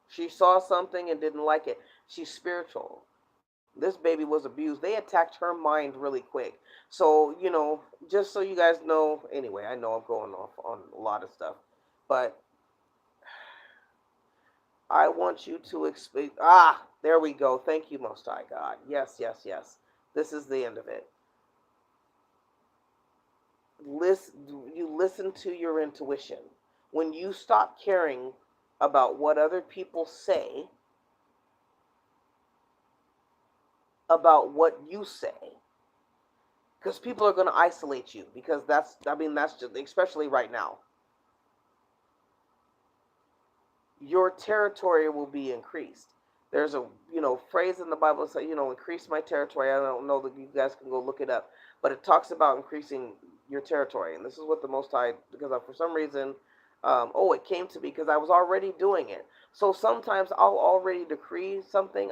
She saw something and didn't like it. She's spiritual. This baby was abused. They attacked her mind really quick. So, just so you guys know, anyway, I know I'm going off on a lot of stuff, but I want you to explain. There we go. Thank you, Most High God. Yes, yes, yes. This is the end of it. You listen to your intuition. When you stop caring about what other people say, about what you say, because people are going to isolate you, because that's just, especially right now, your territory will be increased. There's a phrase in the Bible that says, increase my territory. I don't know that you guys can go look it up, but it talks about increasing your territory. And this is what the Most High, because for some reason, it came to me because I was already doing it. So sometimes I'll decree something,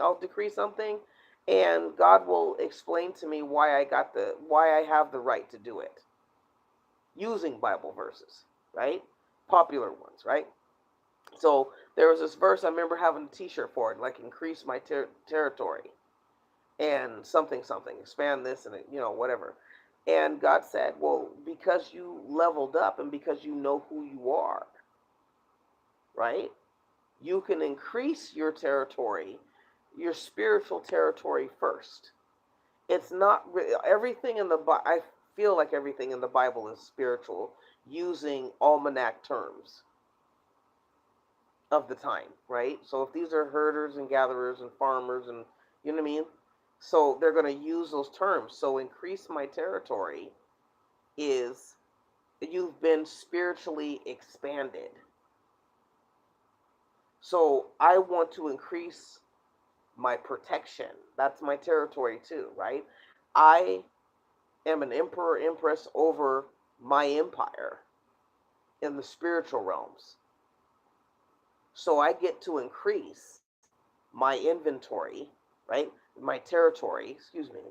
and God will explain to me why I have the right to do it, using Bible verses, right? Popular ones, right? So there was this verse, I remember having a t-shirt for it, like increase my territory and something, expand this and, whatever. And God said, well, because you leveled up and because you know who you are, right? You can increase your territory, your spiritual territory first. It's not everything in the I feel like everything in the Bible is spiritual, using almanac terms of the time, right? So if these are herders and gatherers and farmers, and you know what I mean, so they're going to use those terms. So increase my territory is you've been spiritually expanded. So I want to increase my protection. That's my territory too, right? I am an emperor, empress over my empire in the spiritual realms. So I get to increase my inventory, right? My territory, excuse me.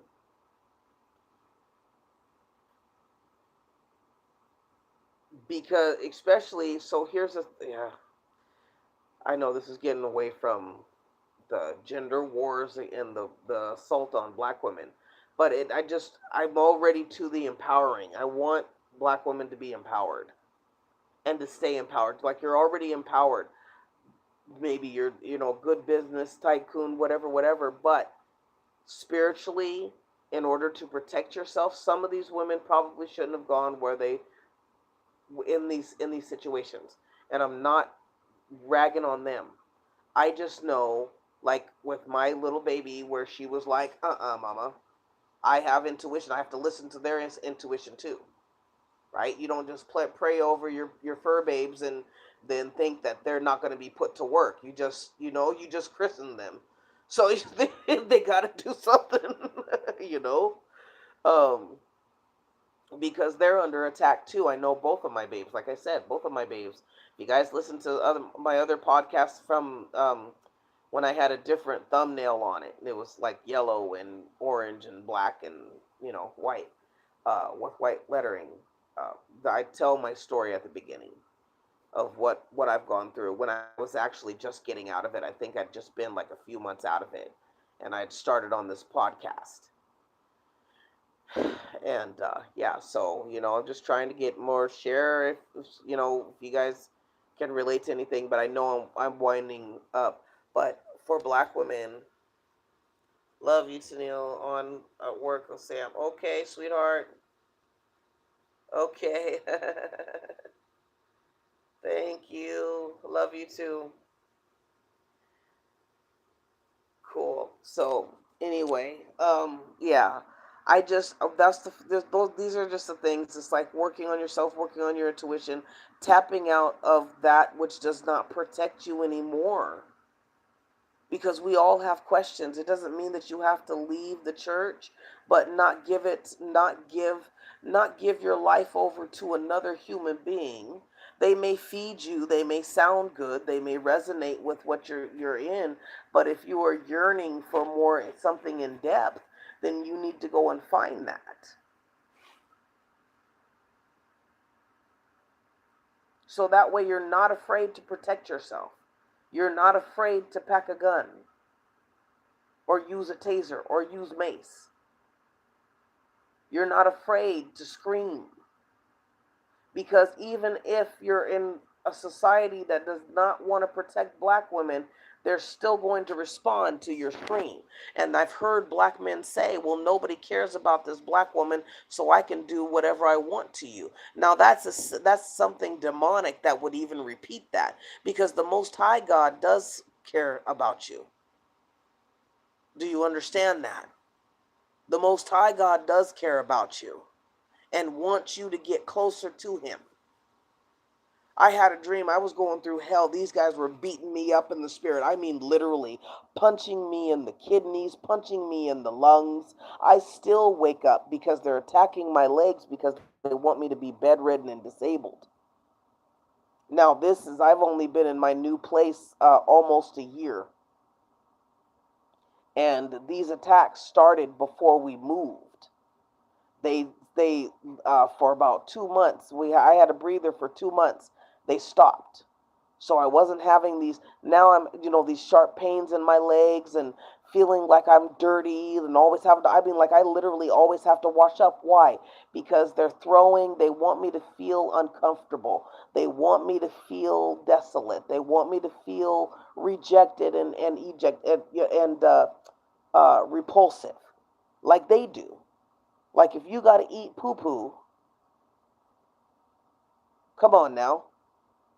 Because especially, so here's I know this is getting away from the gender wars and the assault on black women, but I'm already to the empowering. I want black women to be empowered and to stay empowered. Like you're already empowered. Maybe you're, good business tycoon, whatever, but spiritually, in order to protect yourself, some of these women probably shouldn't have gone where they in these situations. And I'm not ragging on them. I just know Like with my little baby, where she was like, mama, I have intuition. I have to listen to their intuition too, right? You don't just pray over your fur babes and then think that they're not going to be put to work. You just christen them. So they got to do something, you know, um, because they're under attack too. I know both of my babes. Like I said, both of my babes. If you guys listen to my other podcasts from when I had a different thumbnail on it, it was like yellow and orange and black and white with white lettering. I tell my story at the beginning of what I've gone through when I was actually just getting out of it. I think I'd just been like a few months out of it, and I'd started on this podcast. And yeah, so I'm just trying to get more share if you guys can relate to anything. But I know I'm winding up. But for Black women, love you, Tennille, on work with Sam. Okay, sweetheart. Okay. Thank you. Love you too. Cool. So anyway, yeah, I just that's these are just the things. It's like working on yourself, working on your intuition, tapping out of that which does not protect you anymore. Because we all have questions. It doesn't mean that you have to leave the church, but not give your life over to another human being. They may feed you, they may sound good, they may resonate with what you're in, but if you are yearning for more something in depth, then you need to go and find that. So that way you're not afraid to protect yourself. You're not afraid to pack a gun or use a taser or use mace. You're not afraid to scream. Because even if you're in a society that does not want to protect Black women, they're still going to respond to your scream. And I've heard Black men say, well, nobody cares about this Black woman, so I can do whatever I want to you. Now that's something demonic that would even repeat that, because the Most High God does care about you. Do you understand that? The Most High God does care about you and wants you to get closer to Him. I had a dream. I was going through hell. These guys were beating me up in the spirit. I mean, literally punching me in the kidneys, punching me in the lungs. I still wake up because they're attacking my legs because they want me to be bedridden and disabled. Now, I've only been in my new place almost a year. And these attacks started before we moved. They for about 2 months. I had a breather for 2 months. They stopped. So I wasn't having these. Now I'm these sharp pains in my legs and feeling like I'm dirty and always having to. I mean, like I literally always have to wash up. Why? Because they're throwing. They want me to feel uncomfortable. They want me to feel desolate. They want me to feel rejected and repulsive, like they do. Like if you got to eat poo poo, come on now,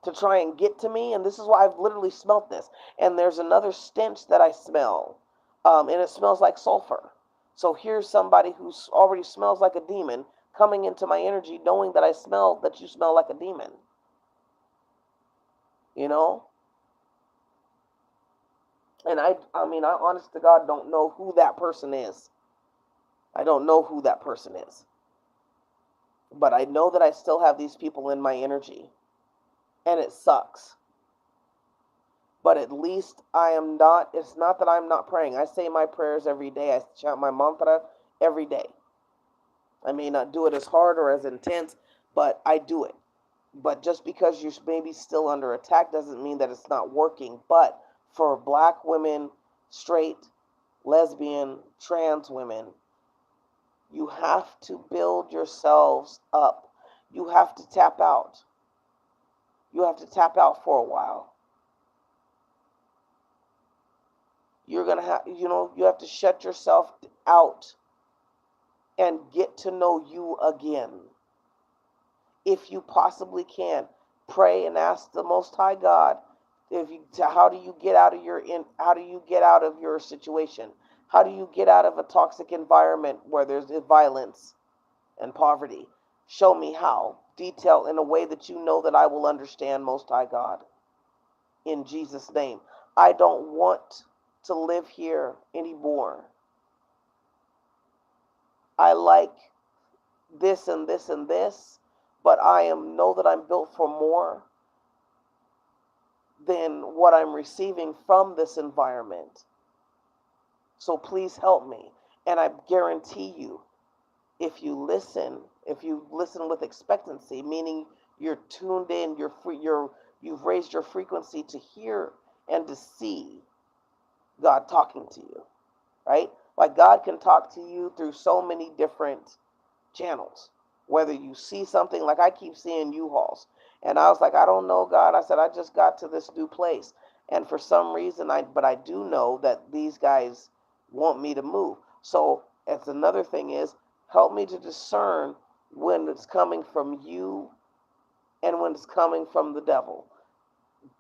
to try and get to me. And this is why I've literally smelt this. And there's another stench that I smell, and it smells like sulfur. So here's somebody who already smells like a demon coming into my energy, knowing that that you smell like a demon. You know? And I mean, I honest to God don't know who that person is. I don't know who that person is. But I know that I still have these people in my energy. And it sucks. But at least it's not that I'm not praying. I say my prayers every day. I chant my mantra every day. I may not do it as hard or as intense, but I do it. But just because you're maybe still under attack doesn't mean that it's not working. But for Black women, straight, lesbian, trans women, you have to build yourselves up. You have to tap out. You have to tap out for a while. You're going to have, you have to shut yourself out and get to know you again. If you possibly can, pray and ask the Most High God how do you get out of how do you get out of your situation? How do you get out of a toxic environment where there's violence and poverty? Show me how. Detail in a way that you know that I will understand, Most High God. In Jesus' name. I don't want to live here anymore. I like this and this and this, but know that I'm built for more than what I'm receiving from this environment. So please help me. And I guarantee you, if you listen with expectancy, meaning you're tuned in, you've raised your frequency to hear and to see God talking to you, right? Like God can talk to you through so many different channels. Whether you see something, like I keep seeing U-Hauls, and I was like, I don't know, God. I said, I just got to this new place, and for some reason, but I do know that these guys want me to move. So it's another thing is, help me to discern when it's coming from you and when it's coming from the devil.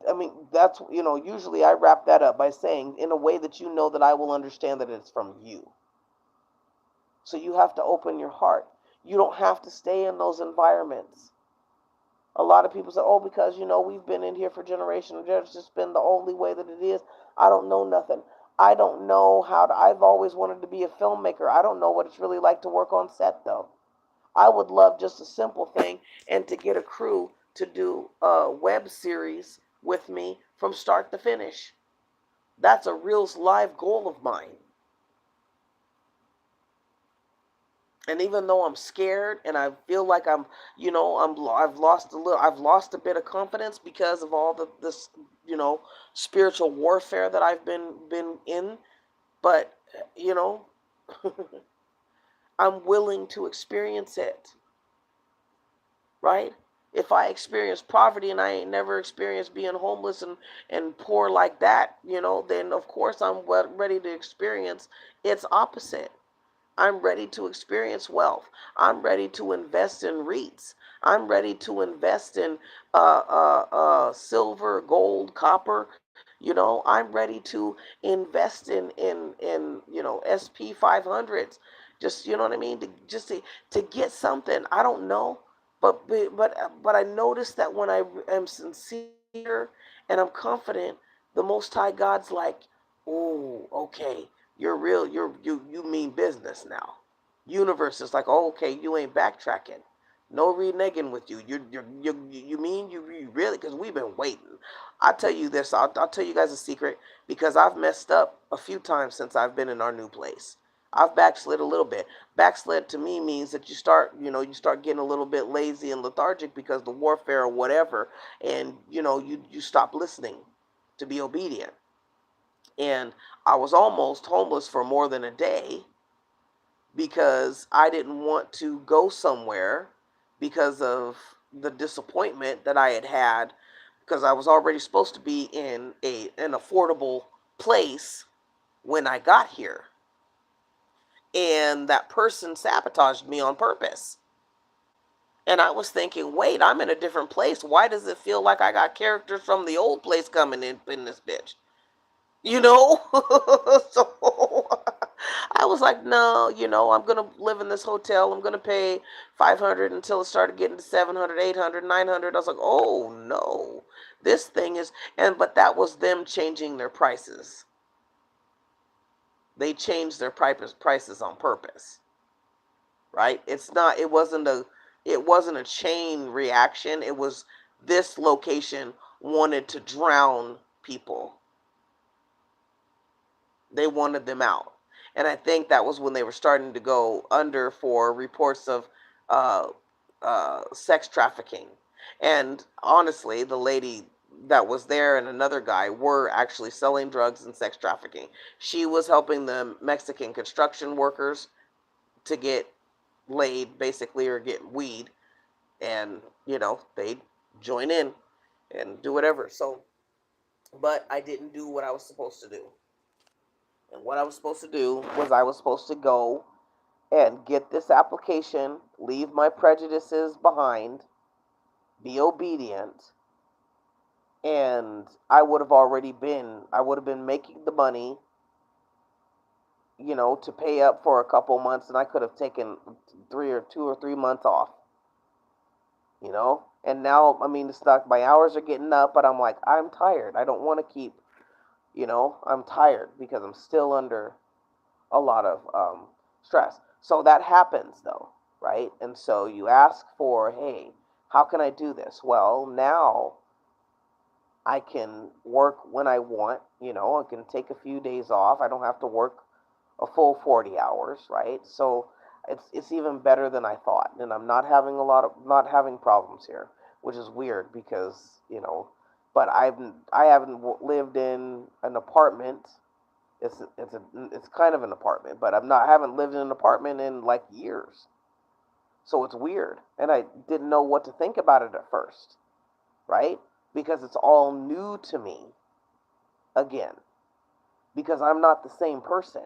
I mean, that's, usually I wrap that up by saying in a way that you know that I will understand that it's from you. So you have to open your heart. You don't have to stay in those environments. A lot of people say, oh, because, we've been in here for generations. It's just been the only way that it is. I don't know nothing. I don't know I've always wanted to be a filmmaker. I don't know what it's really like to work on set, though. I would love just a simple thing and to get a crew to do a web series with me from start to finish. That's a real live goal of mine. And even though I'm scared and I feel like I've lost a bit of confidence because of all this spiritual warfare that I've been in, but you know, I'm willing to experience it, right? If I experience poverty and I ain't never experienced being homeless and poor like that, then of course I'm ready to experience its opposite. I'm ready to experience wealth. I'm ready to invest in REITs. I'm ready to invest in silver, gold, copper. I'm ready to invest in SP 500s. Just what I mean, to get something. I don't know, but I notice that when I am sincere and I'm confident, the Most High God's like, oh, okay, you're real. You mean business now. Universe is like, oh, okay, you ain't backtracking. No reneging with you. You mean you really? Because we've been waiting. I tell you this. I'll tell you guys a secret because I've messed up a few times since I've been in our new place. I've backslid a little bit. Backslid to me means that you start getting a little bit lazy and lethargic because the warfare or whatever, and you stop listening to be obedient. And I was almost homeless for more than a day because I didn't want to go somewhere because of the disappointment that I had because I was already supposed to be in an affordable place when I got here. And that person sabotaged me on purpose. And I was thinking, wait, I'm in a different place. Why does it feel like I got characters from the old place coming in this bitch? So I was like, no, I'm going to live in this hotel. I'm going to pay 500 until it started getting to 700, 800, 900. I was like, oh no, this thing is, but that was them changing their prices. They changed their prices on purpose, right? It wasn't a chain reaction. It was this location wanted to drown people. They wanted them out. And I think that was when they were starting to go under for reports of uh, sex trafficking. And honestly, the lady that was there and another guy were actually selling drugs and sex trafficking. She was helping the Mexican construction workers to get laid, basically, or get weed. And, they'd join in and do whatever. So, but I didn't do what I was supposed to do. And what I was supposed to do was I was supposed to go and get this application, leave my prejudices behind, be obedient, And I would have been making the money, to pay up for a couple months, and I could have taken 2 or 3 months off, And now, I mean, it's not, my hours are getting up, but I'm like, I'm tired. I don't want to keep, I'm tired because I'm still under a lot of stress. So that happens though, right? And so you ask for, hey, how can I do this? Well, now I can work when I want, I can take a few days off. I don't have to work a full 40 hours, right? So it's even better than I thought. And I'm not having problems here, which is weird because, but I haven't lived in an apartment. It's kind of an apartment, but I haven't lived in an apartment in like years. So it's weird. And I didn't know what to think about it at first, right? Because it's all new to me again. Because I'm not the same person.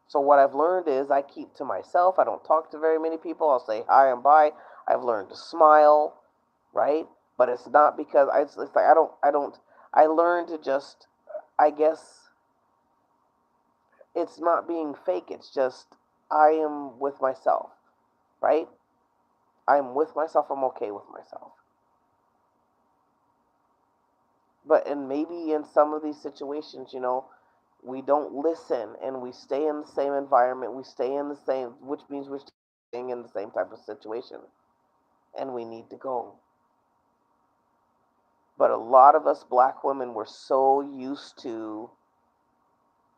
So what I've learned is I keep to myself. I don't talk to very many people. I'll say hi and bye. I've learned to smile, right? But it's not because it's like I learned to just, I guess it's not being fake. It's just I am with myself, right? I'm with myself. I'm okay with myself. But and maybe in some of these situations, we don't listen and we stay in the same environment. We stay in the same, which means we're staying in the same type of situation, and we need to go. But a lot of us black women were so used to,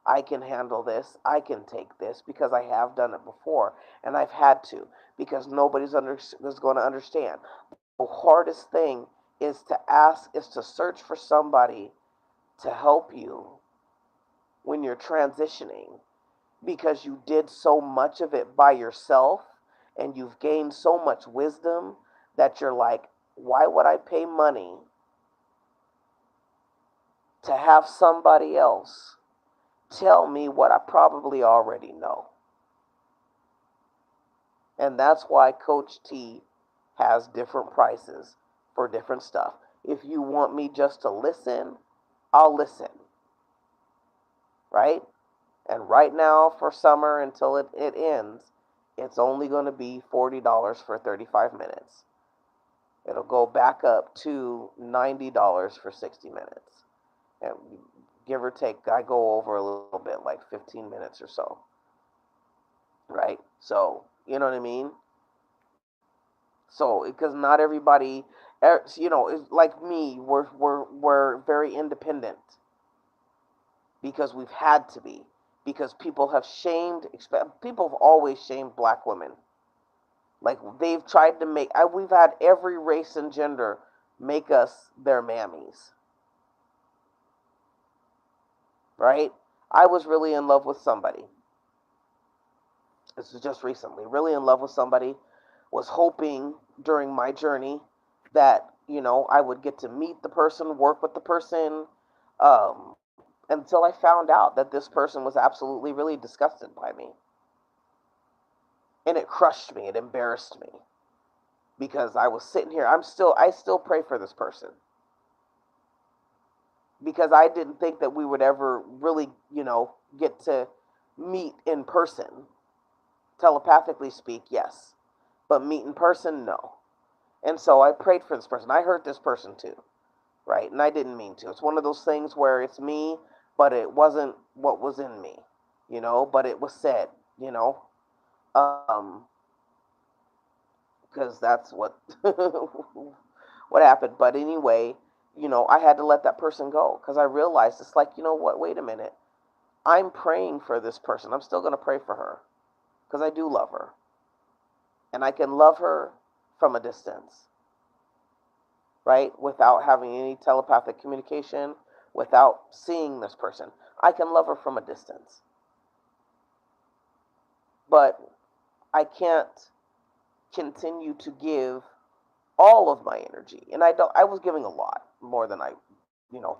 I can handle this, I can take this because I have done it before, and I've had to because is going to understand. The hardest thing is to search for somebody to help you when you're transitioning because you did so much of it by yourself and you've gained so much wisdom that you're like, why would I pay money to have somebody else tell me what I probably already know? And that's why Coach T has different prices for different stuff. If you want me just to listen, I'll listen. Right? And right now for summer until it ends, it's only going to be $40 for 35 minutes. It'll go back up to $90 for 60 minutes. And give or take, I go over a little bit, like 15 minutes or so. Right? So, you know what I mean? So, because not everybody, is like me, we're very independent because we've had to be. Because people have always shamed black women. Like they've tried to we've had every race and gender make us their mammies. Right? I was really in love with somebody. This was just recently. Really in love with somebody. Was hoping during my journey that, I would get to meet the person, work with the person, um, until I found out that this person was absolutely really disgusted by me. And it crushed me. It embarrassed me. Because I was sitting here. I still pray for this person. Because I didn't think that we would ever really, get to meet in person. Telepathically speak, yes. But meet in person, no. And so I prayed for this person. I hurt this person too. Right? And I didn't mean to. It's one of those things where it's me, but it wasn't what was in me, but it was said, um, because that's what what happened. But anyway, I had to let that person go because I realized it's like, what? Wait a minute. I'm praying for this person. I'm still going to pray for her because I do love her, and I can love her from a distance, right? Without having any telepathic communication, without seeing this person. I can love her from a distance. But I can't continue to give all of my energy. And I was giving a lot more than I,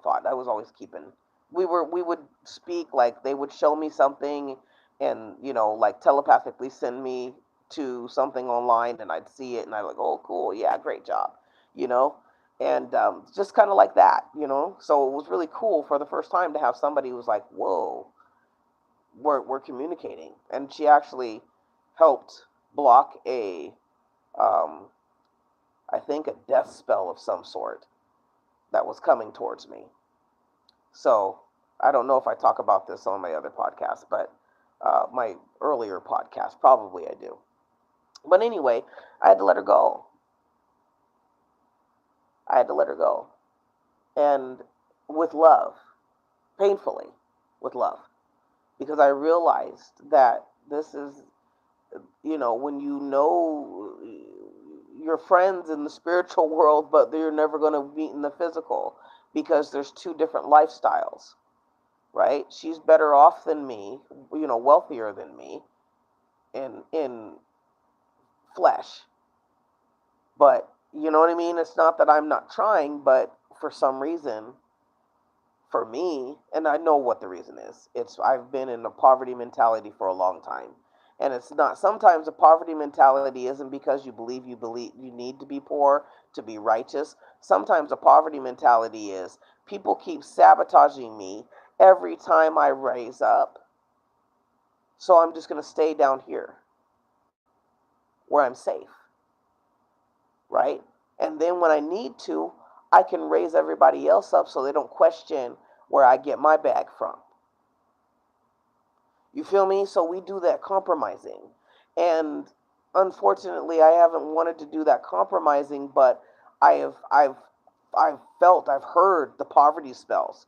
thought. I was always keeping we would speak, like they would show me something and, like telepathically send me to something online and I'd see it and I'm like, "Oh, cool. Yeah, great job." You know? And just kind of like that, you know. So it was really cool for the first time to have somebody who was like, "Whoa, we're communicating," and she actually helped block um, I think a death spell of some sort that was coming towards me. So I don't know if I talk about this on my other podcast, but my earlier podcast, probably I do. But anyway, I had to let her go. I had to let her go. And with love, painfully, with love. Because I realized that this is, you know, when you know your friends in the spiritual world, but they're never going to meet in the physical because there's two different lifestyles, right? She's better off than me, you know, wealthier than me in flesh. But you know what I mean? It's not that I'm not trying, but for some reason, for me, and I know what the reason is. It's I've been in a poverty mentality for a long time. And it's not sometimes a poverty mentality isn't because you believe you need to be poor to be righteous. Sometimes a poverty mentality is people keep sabotaging me every time I raise up. So I'm just going to stay down here where I'm safe, right? And then when I need to, I can raise everybody else up so they don't question where I get my bag from. You feel me? So we do that compromising. And unfortunately, I haven't wanted to do that compromising, but I have I've heard the poverty spells.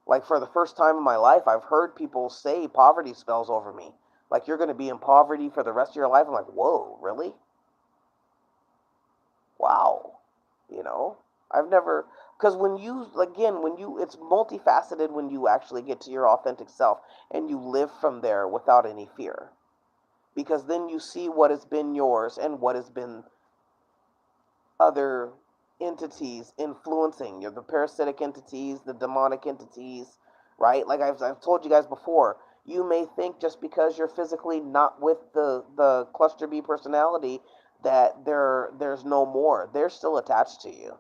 Like for the first time in my life, I've heard people say poverty spells over me. Like you're going to be in poverty for the rest of your life. I'm like, "Whoa, really? Wow." You know? I've never because when you again when you it's multifaceted when you actually get to your authentic self and you live from there without any fear, because then you see what has been yours and what has been other entities influencing you, the parasitic entities, the demonic entities, right? Like I've told you guys before, you may think just because you're physically not with the cluster B personality that there's no more. They're still attached to you.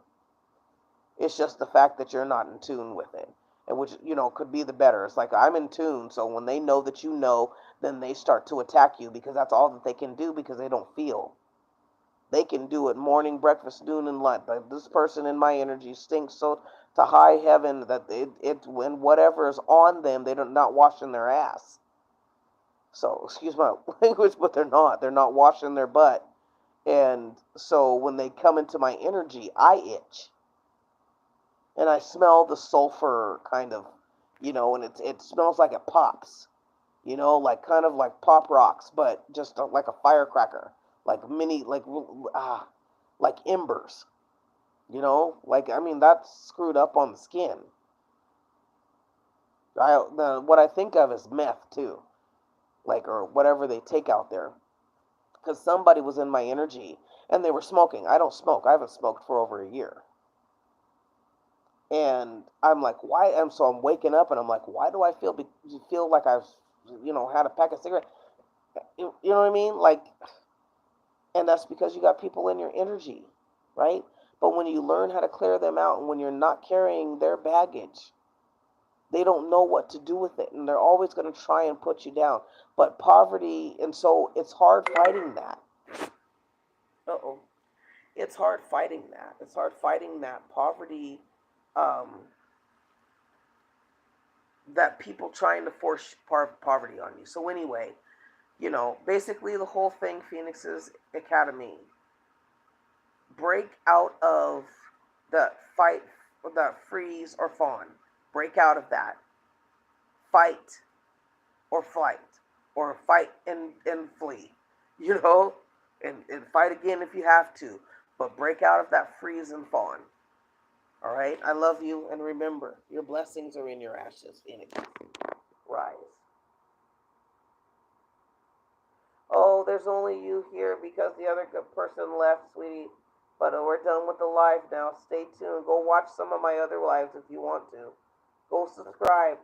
It's just the fact that you're not in tune with it. And which, you know, could be the better. It's like I'm in tune, so when they know that you know, then they start to attack you because that's all that they can do because they don't feel. They can do it morning, breakfast, noon, and lunch. Like this person in my energy stinks so to high heaven that it when whatever is on them, they're not washing their ass. So excuse my language, but they're not. They're not washing their butt. And so when they come into my energy, I itch and I smell the sulfur kind of, you know, and it smells like it pops, you know, like kind of like pop rocks, but just like a firecracker, like mini, like embers, you know, like I mean that's screwed up on the skin. What I think of is meth too, like or whatever they take out there, because somebody was in my energy and they were smoking. I don't smoke. I haven't smoked for over a year. And I'm like, why? And so I'm waking up, and I'm like, why do I feel like I've, you know, had a pack of cigarettes? You know what I mean? Like, and that's because you got people in your energy, right? But when you learn how to clear them out, and when you're not carrying their baggage, they don't know what to do with it, and they're always going to try and put you down. But poverty, and so it's hard fighting that. Uh oh, it's hard fighting that. It's hard fighting that poverty. Um, that people trying to force poverty on you. So anyway, you know, basically the whole thing, Phoenix's Academy, break out of the fight, the freeze or fawn. Break out of that. Fight or flight, or fight and flee. You know, and fight again if you have to, but break out of that freeze and fawn. All right, I love you, and remember, your blessings are in your ashes, Phoenix. Rise. Oh, there's only you here because the other good person left, sweetie. But we're done with the live now. Stay tuned. Go watch some of my other lives if you want to. Go subscribe.